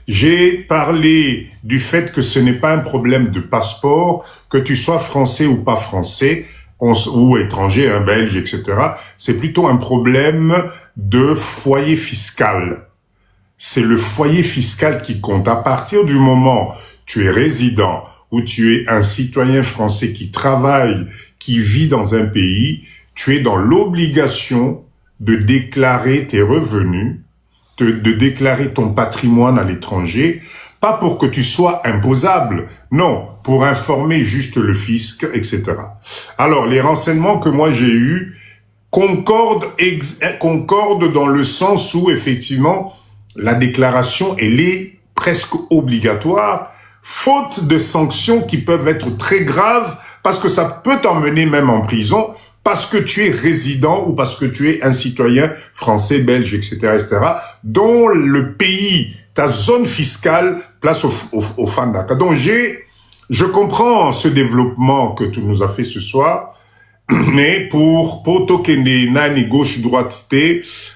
J'ai parlé du fait que ce n'est pas un problème de passeport, que tu sois français ou pas français, ou étranger, un belge, etc. C'est plutôt un problème de foyer fiscal. C'est le foyer fiscal qui compte. À partir du moment où tu es résident ou tu es un citoyen français qui travaille, qui vit dans un pays, tu es dans l'obligation de déclarer tes revenus, de déclarer ton patrimoine à l'étranger, pas pour que tu sois imposable, non, pour informer juste le fisc, etc. Alors, les renseignements que moi j'ai eus concordent dans le sens où, effectivement, la déclaration, elle est presque obligatoire, faute de sanctions qui peuvent être très graves, parce que ça peut t'emmener même en prison, parce que tu es résident ou parce que tu es un citoyen français, belge, etc., etc., dont le pays, ta zone fiscale, place au Fandaka. Donc je comprends ce développement que tu nous as fait ce soir, mais pour Tokende, Nani, gauche, droite,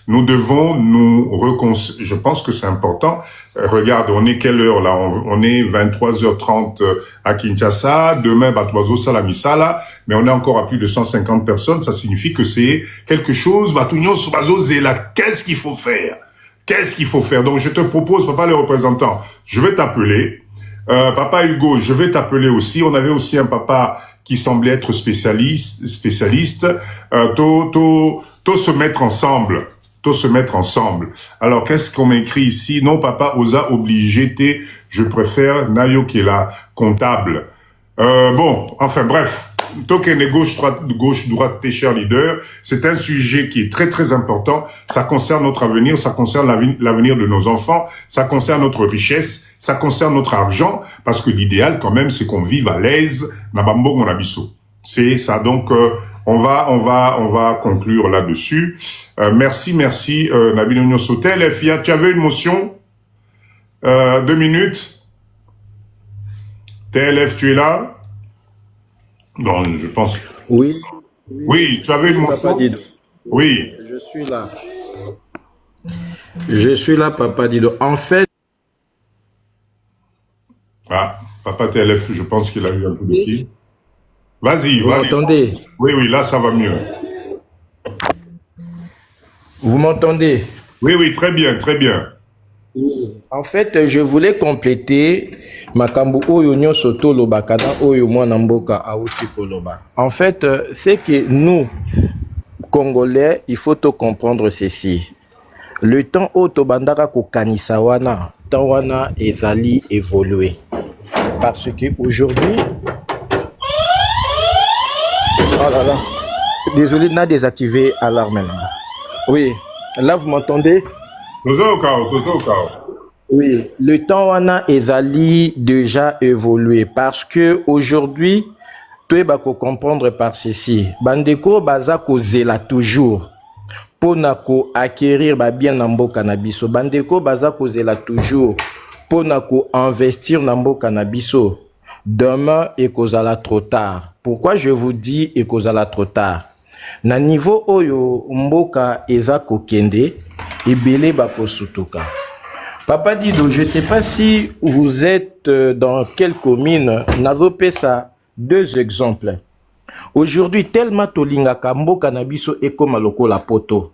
nous devons nous reconcilier. Je pense que c'est important. Regarde, on est quelle heure là? On est 23h30 à Kinshasa. Demain, Batoizo Salamisala. Mais on est encore à plus de 150 personnes. Ça signifie que c'est quelque chose. Batunion Subazo Zela. Qu'est-ce qu'il faut faire? Qu'est-ce qu'il faut faire? Donc, je te propose, papa le représentant, je vais t'appeler. Papa Hugo, je vais t'appeler aussi. On avait aussi un papa qui semblait être spécialiste, se mettre ensemble, se mettre ensemble. Alors, qu'est-ce qu'on m'écrit ici? Non, papa, osa obligé, je préfère Nayo qui est là, comptable. Bon, enfin, bref. Token gauche, droite, tes chers leaders. C'est un sujet qui est très, très important. Ça concerne notre avenir, ça concerne l'avenir de nos enfants, ça concerne notre richesse, ça concerne notre argent, parce que l'idéal, quand même, c'est qu'on vive à l'aise, nabambo mon abisso. C'est ça. Donc, on va conclure là-dessus. Merci, Nabil Union Sotel. Fia, tu avais une motion? 2 minutes. TLF, tu es là? Non, je pense. Oui. Oui, tu avais une motion? Oui. Je suis là. Je suis là, Papa Dido. En fait... Ah, Papa TLF, je pense qu'il a eu un peu de fil. Vas-y, Vous m'entendez? Oui, là, ça va mieux. Vous m'entendez? Oui, très bien, très bien. En fait, je voulais compléter Makambu Oyo Nyo Soto Loba Kana Oyo Mwana Mboka Aouti Koloba. En fait, c'est que nous, Congolais, il faut tout comprendre ceci. Le temps où Tobandaka Kokanisa wana, temps wana ezali évolué. Parce que aujourd'hui, oh là là, désolé, n'a désactivé l'alarme. Oui, là vous m'entendez? Oui, le temps wana ezali déjà évolué parce que aujourd'hui, tu vas comprendre par ceci. Bandeko baza kozela toujours pour nako acquérir ba bien nambo cannabiso. Bandeko baza kozela toujours pour nako investir nambo cannabiso. Demain et kozala trop tard. Pourquoi je vous dis et kozala trop tard? Na niveau oyo mboka eza kokende ebele bakosutuka. Papa Dido, je ne sais pas si vous êtes dans quelle commune. Nazopesa 2 exemples. Aujourd'hui, tellement tolingaka mboka na biso et comme aloko la poto.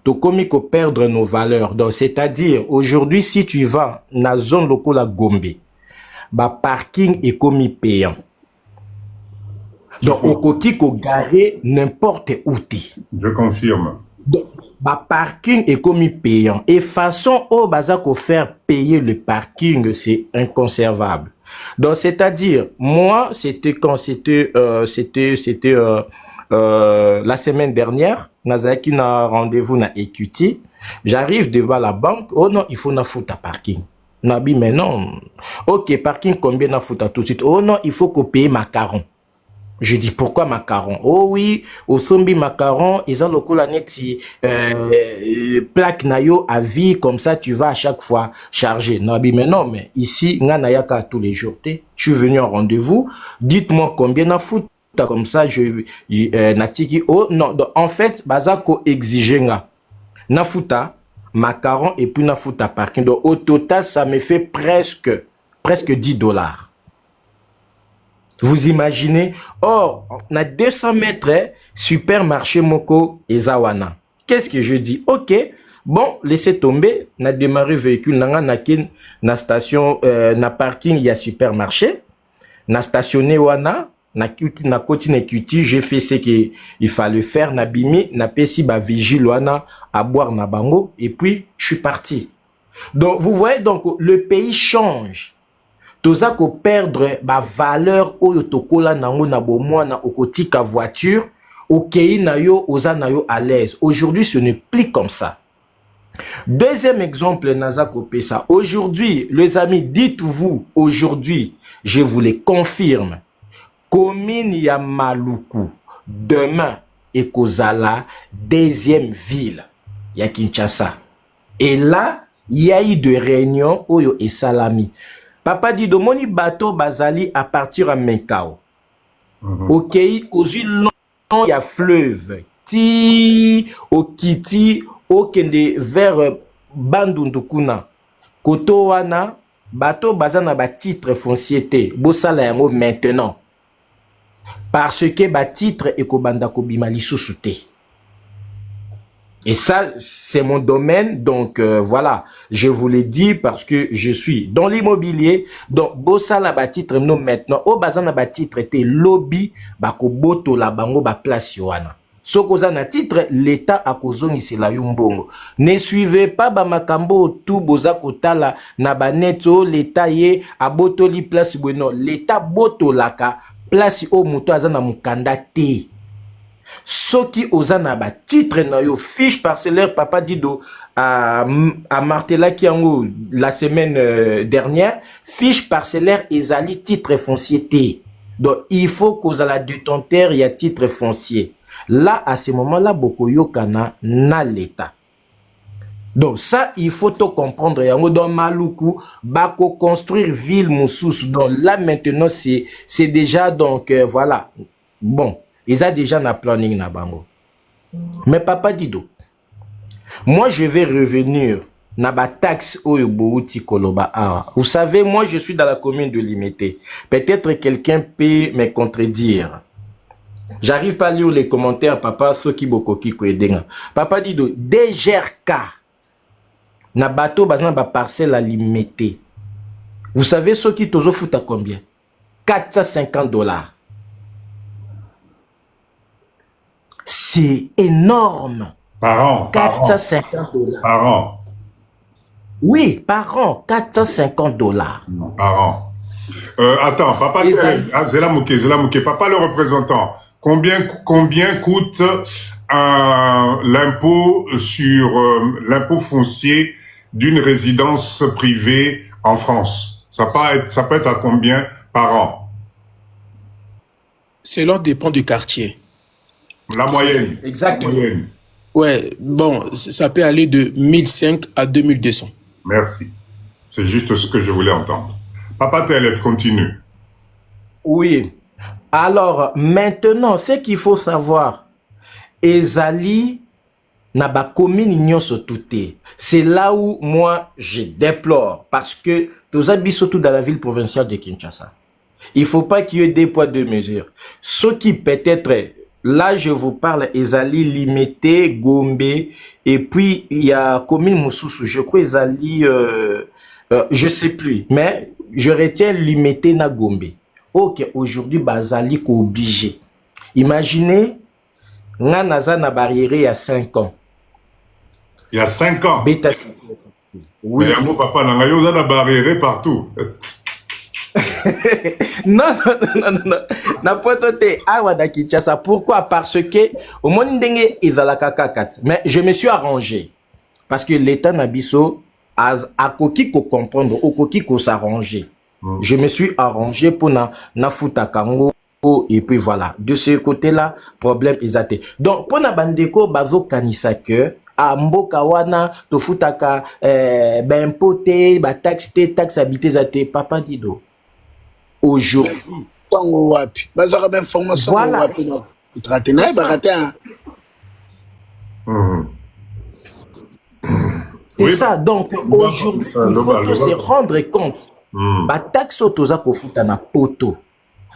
Tokomi ko perdre nos valeurs. Donc, c'est-à-dire, aujourd'hui, si tu vas na zone loko la Gombe, ba parking est commis payant. Donc, au côté ko garer n'importe où. Je confirme. bah parking est comme payant. Et façon au bazar qu'on faire payer le parking, c'est inconcevable. Donc, c'est-à-dire, moi, c'était quand c'était la semaine dernière, Nazaki n'a rendez-vous na Equity. J'arrive devant la banque. Oh non, il faut na foutre à parking. Nabi, mais non. Ok, parking, combien na foutre tout de suite? Oh non, il faut qu'on paye macaron. Je dis pourquoi macaron? Oh oui, au sombi macaron, ils ont le coup la neti plaque nayo à vie, comme ça tu vas à chaque fois charger. Nabi, mais non, mais ici, nganayaka tous les jours. Je suis venu en rendez-vous. Dites-moi combien na foutre. Comme ça, natiki. Oh non, donc, en fait, bazako exige nga. Na fouta, macaron et puis na fouta parking. Donc au total, ça me fait presque $10. Vous imaginez? Or, on a 200 mètres, supermarché Moko et Zawana. Qu'est-ce que je dis? Ok, bon, laissez tomber. On a démarré véhicule, na station, na parking, il y a supermarché. Na stationné Wana, na côté Equity, j'ai fait ce qu'il fallait faire. Na bimi, na pesi ba vigile Wana à boire na bango. Et puis, je suis parti. Donc, vous voyez, donc, le pays change. Toza ko perdre ba valeur oyo tokola nango na bomwa na okotika voiture okei na yo oza na yo à l'aise. Aujourd'hui, ce n'est plus comme ça. Deuxième exemple, naza ko pesa. Aujourd'hui, les amis, dites-vous, aujourd'hui, je vous le confirme, commune ya Maluku, demain, ekozala, deuxième ville, ya Kinshasa. Et là, il y a eu des réunions oyo et salami. Papa dit, moni bateau bazali à partir à Menkao. Ok, aux îles longues, il y a fleuve. Ti, au Kiti, au Kende, vers Bandundukuna. Koto wana, bateau bazana ba titre foncier. Bosala yango maintenant. Parce que ba titre ekobanda kobima lisusu te. Et ça, c'est mon domaine, donc voilà, je vous l'ai dit parce que je suis dans l'immobilier. Donc, bossa la batitre, nous maintenant, au bazan la batitre était lobby, bako boto la bango ba place yoana. So koza na titre, l'État a kozongi c'est la yumbongo. Ne suivez pas ba makambo tout boza kotala na baneto, l'État ye a boto li place bueno. L'État boto laka place o muto azana mukanda te. Soki ozana ba titre na yo fiche parcellaire papa Dido à Martela Kiango la semaine dernière fiche parcellaire ezali titre foncier T. Donc il faut qu'aux la détenteur il y a titre foncier. Là à ce moment-là bokoyo kana na l'état. Donc ça il faut tout comprendre yango dans Maluku bako construire ville Moussous. Donc là maintenant c'est déjà donc voilà. Bon ils ont déjà un planning na bango. Mais papa Dido, moi je vais revenir na ba taxe oyo bouti koloba awa. Vous savez, moi je suis dans la commune de Limité. Peut-être quelqu'un peut me contredire. J'arrive pas à lire les commentaires, papa, ceux qui bokoki ko edenga. Papa Dido, DGRK na bateau bazana ba parcelle à Limité. Vous savez ceux qui toujours foutent à combien? $450. C'est énorme. Par an. $450. Par an. Oui, par an. $450. Par an. Attends, papa, Zelamouké, papa le représentant, combien coûte l'impôt sur l'impôt foncier d'une résidence privée en France? Ça peut être à combien par an? Cela dépend du quartier. La moyenne. Exactement. La moyenne. Ouais, bon, ça peut aller de 1500 à 2200. Merci. C'est juste ce que je voulais entendre. Papa TLF, continue. Oui. Alors, maintenant, ce qu'il faut savoir, Ezali n'a pas commune union sur tout. C'est là où moi, je déplore. Parce que tous habitants, surtout dans la ville provinciale de Kinshasa, il ne faut pas qu'il y ait des poids, deux mesures. Ce qui peut-être... Là, je vous parle, Ezali Limité, Gombe, et puis il y a commune Moussous, je crois Ezali, je sais plus, mais je retiens Limité na Gombe. Ok, aujourd'hui, Bazali ko obligé. Imaginez, nga naza na barrière il y a 5 ans. Il y a 5 ans. Beta. Oui. Mais mon papa, on a barrière partout. Non. Na potote awa da Kinshasa. Pourquoi? Parce que au monde ndenge ezalaka kakat. Mais je me suis arrangé parce que l'état nabiso a koki ko comprendre, au koki ko s'arranger. Je me suis arrangé pour na futa kango et puis voilà. De ce côté-là, problème exacté. Donc pour na bandeko bazo kanisa que a mboka wana to futaka ben poté ba taxe habité zate papa dido. Aujourd'hui, voilà. C'est ça. Donc aujourd'hui, il faut se rendre compte. Ba taxe otoza ko futa na poto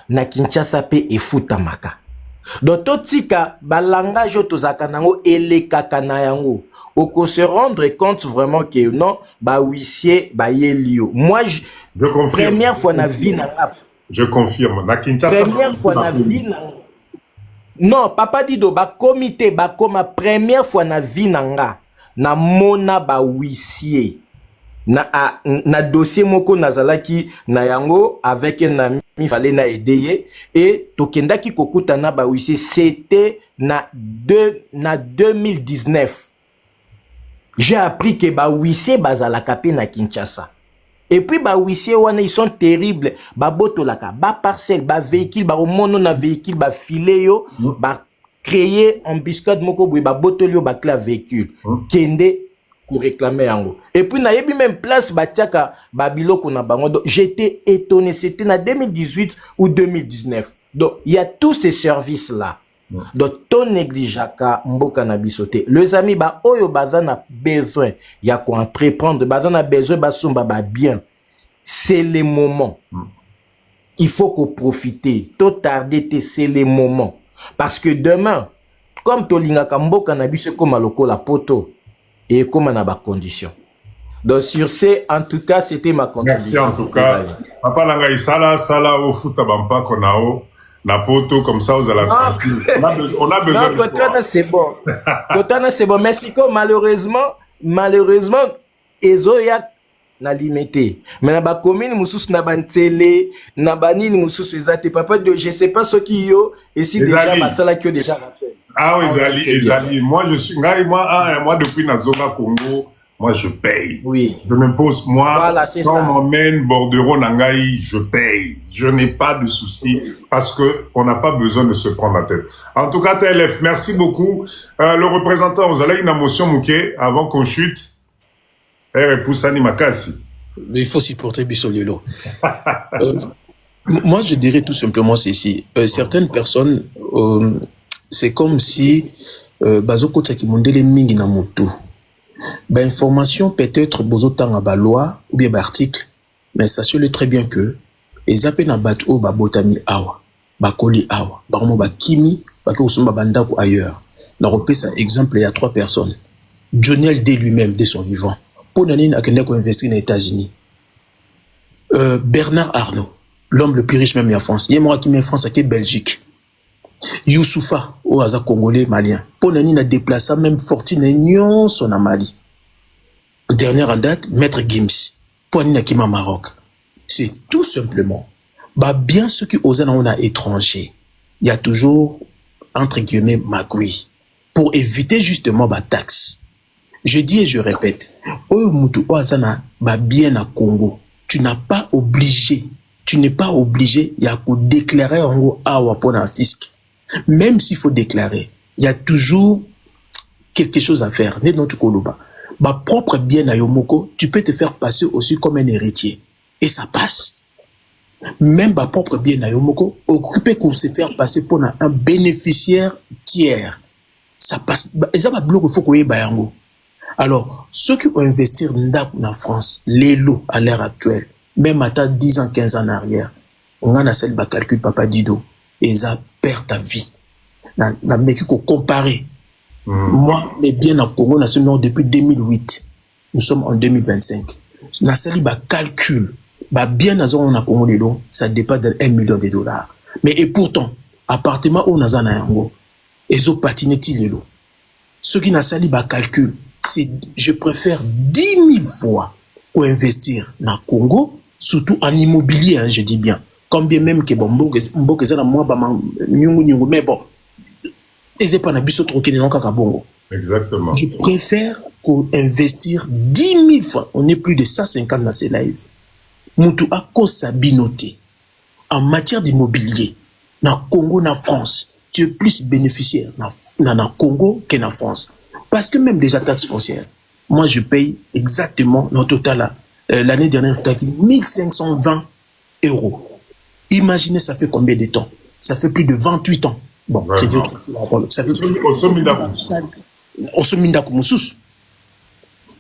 na Kinshasa pe e futa maka. Donc totika ba langage otozaka nango elekaka na yango. Oko se rendre compte vraiment que non ba huissier ba yelio. Moi je confirme. Première fois na vie na je confirme. Na Kinshasa. Première fois na vie na. Non, papa dido ba comité ba koma première fois na vie nanga na mona ba huissier. Na dossier moko nazalaki na yango avec un ami fallait na aider et tokendaki kokuta na ba huissier c'était na 2019. J'ai appris que ba huissier bazalaka pe na Kinshasa. Et puis ba huissier wana ils sont terribles, ba botolaka, ba parcelle, ba véhicule, ba mono na véhicule, ba filet yo, ba créer embuscade moko boy ba botolio ba clé véhicule. Kende pour réclamer yango. Et puis na yebi même place batiaka babiloko na bango. Donc j'étais étonné, c'était en 2018 ou 2019. Donc il y a tous ces services là. Donc ton négligeaka mboka na bisoté. Les amis ba oyo bazana besoin ya ko entreprendre, bazana besoin ba somba ba bien. C'est le moment. Il faut qu'on profite. Tout tarder c'est le moment. Parce que demain comme tolingaka mboka na biso comme aloko la poto et comme on a des conditions. Donc sur ce, en tout cas, c'était ma contribution. Merci en tout cas. Papa Langai sala au foot bampa konao na poto comme ça vous allez tranquille. On a besoin non, de toi. C'est bon. Kotana c'est bon. Mais malheureusement, ezoya na limité. Mais na ba commune mususu na bantele, na banini mususu ezate papa de je sais pas ce qui yo et si déjà basala qui déjà rappelé. Ah oui, Zali. Moi, moi, depuis Nazoka Congo, moi, je paye. Oui. Je m'impose, moi, voilà, quand on m'emmène bordereau Nangaï, je paye. Je n'ai pas de soucis parce que on n'a pas besoin de se prendre la tête. En tout cas, TLF, merci beaucoup. Le représentant, vous allez une émotion mouquée avant qu'on chute. Poussani Makasi. Il faut s'y porter Bissoliolo. Moi, je dirais tout simplement ceci. Certaines personnes, c'est comme si bazoko tsaki mondele mingi na moto. Ba information peut-être bozotanga ba loi ou bien ba article, mais sachez-le très bien que les appels na bato ba botami awa, ba koli awa, ba mo ba kimi, ba ko somba bandako ailleurs. Na repesa exemple il y a 3 personnes. Johnny Hallyday lui-même dès son vivant. Pour nanine akende ko investir aux États-Unis. Bernard Arnault, l'homme le plus riche même en France. Yemora qui met en France à Belgique. Youssoufa, au hasard congolais, malien. Pour nani na déplacé même fortune nyon son à Mali. Dernière en date, Maître Gims. Pour nani na Kima Maroc. C'est tout simplement, bah bien ceux qui osent on a étranger. Il y a toujours, entre guillemets, magouille. Pour éviter justement bah taxe. Je dis et je répète, au mutu oazana bah bien à Congo. Tu n'es pas obligé, il y a qu'à déclarer en gros awa pour un fisc. Même s'il faut déclarer, il y a toujours quelque chose à faire. Bah propre bien à Yomoko, tu peux te faire passer aussi comme un héritier. Et ça passe. Même bah propre bien à Yomoko, occupé qu'on se faire passer pour un bénéficiaire tiers. Ça passe. Et ça va bloquer, il faut qu'on y ait yango. Alors, ceux qui vont investir en France, les lots à l'heure actuelle, même à 10 ans, 15 ans en arrière, on a celle qui calcule Papa Dido, et ça perd ta vie. Na mec qui comparer. Moi, mais bien en Congo, national depuis 2008. Nous sommes en 2025. Na celle qui calcule, bien à zone en Congo les lots, ça dépasse de $1 million. Mais et pourtant, appartement où on a yango, ils ont patiné les lots. Ceux qui n'a sali calcul, je préfère 10 000 fois investir dans le Congo, surtout en immobilier, hein, je dis bien. Combien même que bon, mais bon, ils pas Bongo. Exactement. Je préfère investir 10 000 fois. On est plus de 150 dans ces lives. Moutou a sabinoté en matière d'immobilier. Dans le Congo, dans la France, tu es plus bénéficiaire dans le Congo que dans la France. Parce que même déjà taxes foncières, moi je paye exactement, dans le total, l'année dernière, 1520 €. Imaginez, ça fait combien de temps? Ça fait plus de 28 ans. Bon, c'est Dieu. Ça fait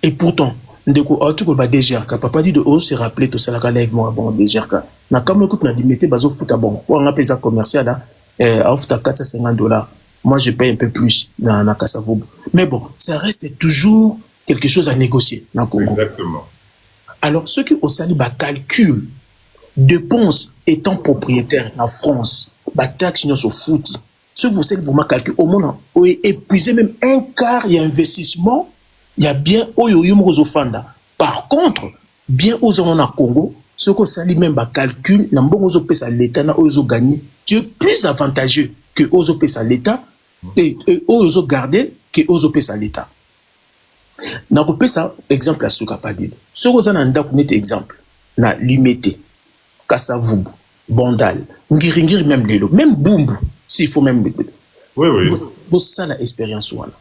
et pourtant, papa dit de haut se rappeler tout ça, la live moi bon DGRK. Na comme écoute na dit mettez bazo foot bon. On a payé ça commercial là, à 450 $. Moi je paye un peu plus dans Kassavoub. Mais bon, ça reste toujours quelque chose à négocier dans Congo. Exactement. Alors ceux qui au sali ba calcul dépenses étant propriétaire en France, ba taxe sur foot. Ceux qui vous savez vous calcul au monde épuisé même un quart il y a investissement, il y a bien Fanda. Par contre, bien aux en Congo, ceux qui sali même ba calcul na mbongo zo pesa l'état na ozo gagner, tu es plus avantageux que ozo pesa l'état et ozo garder que ozo pesa l'état. Na ko pesa exemple à Souka Padil. Ceux qui en anda ko exemple na Limité, Kassavoub, Bondal, Ngiri même Lelo, même Bumbu, s'il faut même. Oui, oui. Pour ça, la expérience, voilà.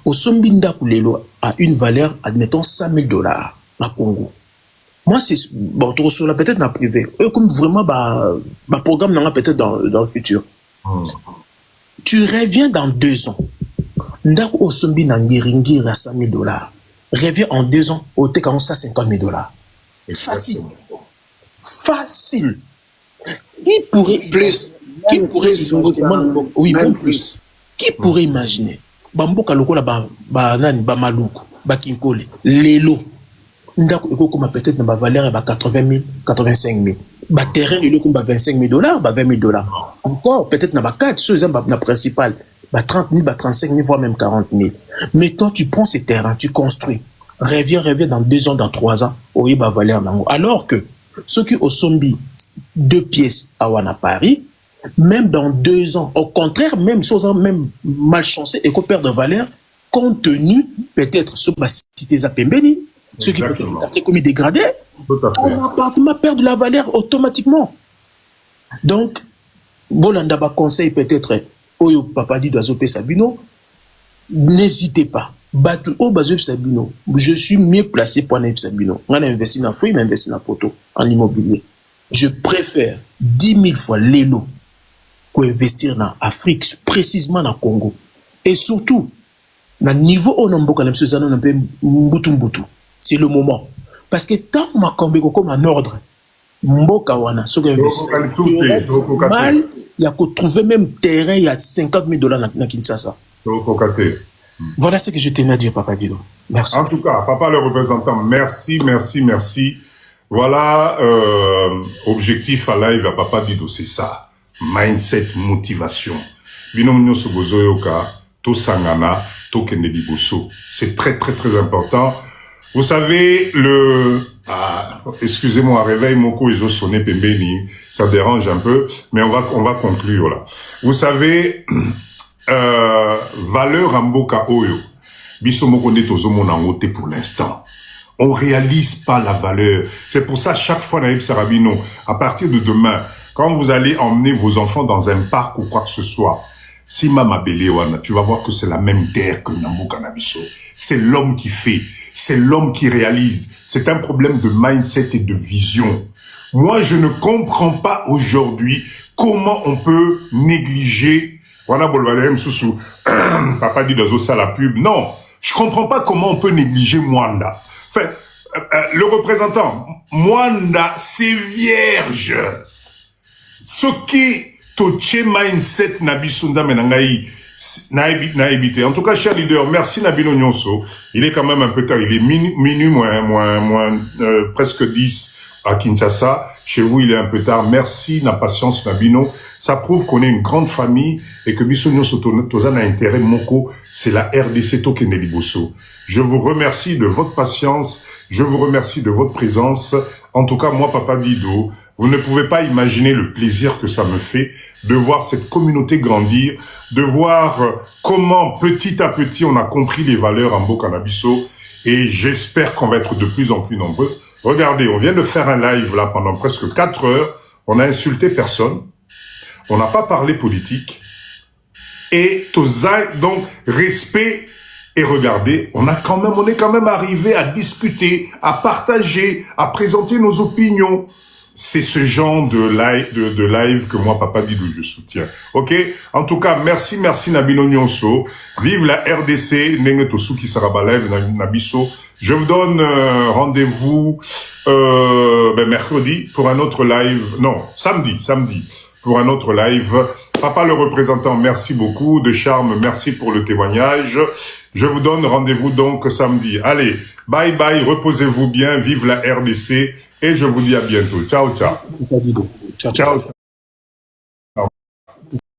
Au Sombinda Lelo a une valeur, admettons, 100 000 $ à Congo. Moi, c'est. Bon, tu reçois peut-être dans le privé. Comme vraiment, programme peut-être dans le futur. Tu reviens dans 2 ans. Ndako au Sombinda Ngiri à 100 000 $. Reviens en 2 ans au T40 150 000 $. Facile. Facile. Qui pourrait plus? Qui pourrait oui, même plus. Qui pourrait imaginer? Bamboka lokola ba maluku, ba kinkole, lelo. Ndako eko comme peut-être na ba valeur ba 80 000, 85 000. Ba terrain lelo comme ba 25 000 $, ba 20 000 $. Encore peut-être na ba 4 choses na principal, ba 30 000, ba 35 000 voire même 40 000. Mais toi tu prends ces terrains, tu construis. Reviens dans 2 ans, dans 3 ans, oui ba valeur nango. Alors que ceux qui au Sombi 2 pièces à Wana Paris, même dans 2 ans, au contraire, même chose même malchanceux et qu'on perd de valeur, compte tenu peut-être sur la cité Zapembeni, ceux qui peuvent être comme dégradé, ton appartement perd de la valeur automatiquement. Donc, Bolanda ba conseil peut-être, Oyo Papa dit d'Azopé Sabino, n'hésitez pas. Batu au Bazop Sabino, je suis mieux placé pour un Sabino. On a investi dans fouille, on a investi dans poteau, en immobilier. Je préfère 10 000 fois l'élo pour investir dans l'Afrique, précisément dans le Congo. Et surtout, dans le niveau où c'est le moment. Parce que tant que je comme en ordre, Mboka wana, ce mal, il y a qu'à trouver même terrain, il y a 50 000 $ dans Kinshasa. Voilà ce que je tenais à dire, Papa Dido. Merci. En tout cas, Papa le représentant, merci. Voilà, objectif à live à Papa Dido, c'est ça. Mindset, motivation. Binomnyo Sobozoyoka, to Sangana, to Kenediboso. C'est très important. Vous savez, excusez-moi, réveil Moko, ils ont sonné Pembeni. Ça dérange un peu, mais on va conclure là. Vous savez, valeur Amboka Oyo. Biso Moko Netozo Monangote pour l'instant. On réalise pas la valeur. C'est pour ça, chaque fois, Naïb Sarabino, à partir de demain, quand vous allez emmener vos enfants dans un parc ou quoi que ce soit, si Mama Belewana, tu vas voir que c'est la même terre que Nambo Canabiso. C'est l'homme qui fait. C'est l'homme qui réalise. C'est un problème de mindset et de vision. Moi, je ne comprends pas aujourd'hui comment on peut négliger, voilà, Bolvalem Soussou, Papa dit dans ça la pub. Non, je comprends pas comment on peut négliger Mwanda. Enfin, le représentant, Mwanda, c'est vierge. Ce qui toche mindset Nabisunda Menangaï naïbité. En tout cas, cher leader, merci Nabino Nyonso. Il est quand même un peu tard. Il est minuit moins presque 10 à Kinshasa. Chez vous, il est un peu tard. Merci, na patience, Nabino. Ça prouve qu'on est une grande famille et que Biso Nyonso Tozana intérêt Moko, c'est la RDC Tokene Liboso. Je vous remercie de votre patience. Je vous remercie de votre présence. En tout cas, moi, Papa Dido, vous ne pouvez pas imaginer le plaisir que ça me fait de voir cette communauté grandir, de voir comment petit à petit on a compris les valeurs en Bokanabiso, et j'espère qu'on va être de plus en plus nombreux. Regardez, on vient de faire un live là pendant presque 4 heures, on a insulté personne, on n'a pas parlé politique, et donc respect. Et regardez, on est quand même arrivé à discuter, à partager, à présenter nos opinions. C'est ce genre de live que moi, Papa Didou, je soutiens. Ok? En tout cas, merci Nabino Nyonso. Vive la RDC, Nenge Tosuki Sarabalev, Nabiso. Je vous donne rendez-vous mercredi pour un autre live. Non, samedi pour un autre live. Papa le représentant, merci beaucoup. De Charme, merci pour le témoignage. Je vous donne rendez-vous donc samedi. Allez, bye bye, reposez-vous bien, vive la RDC et je vous dis à bientôt. Ciao, ciao. Ciao. Ciao.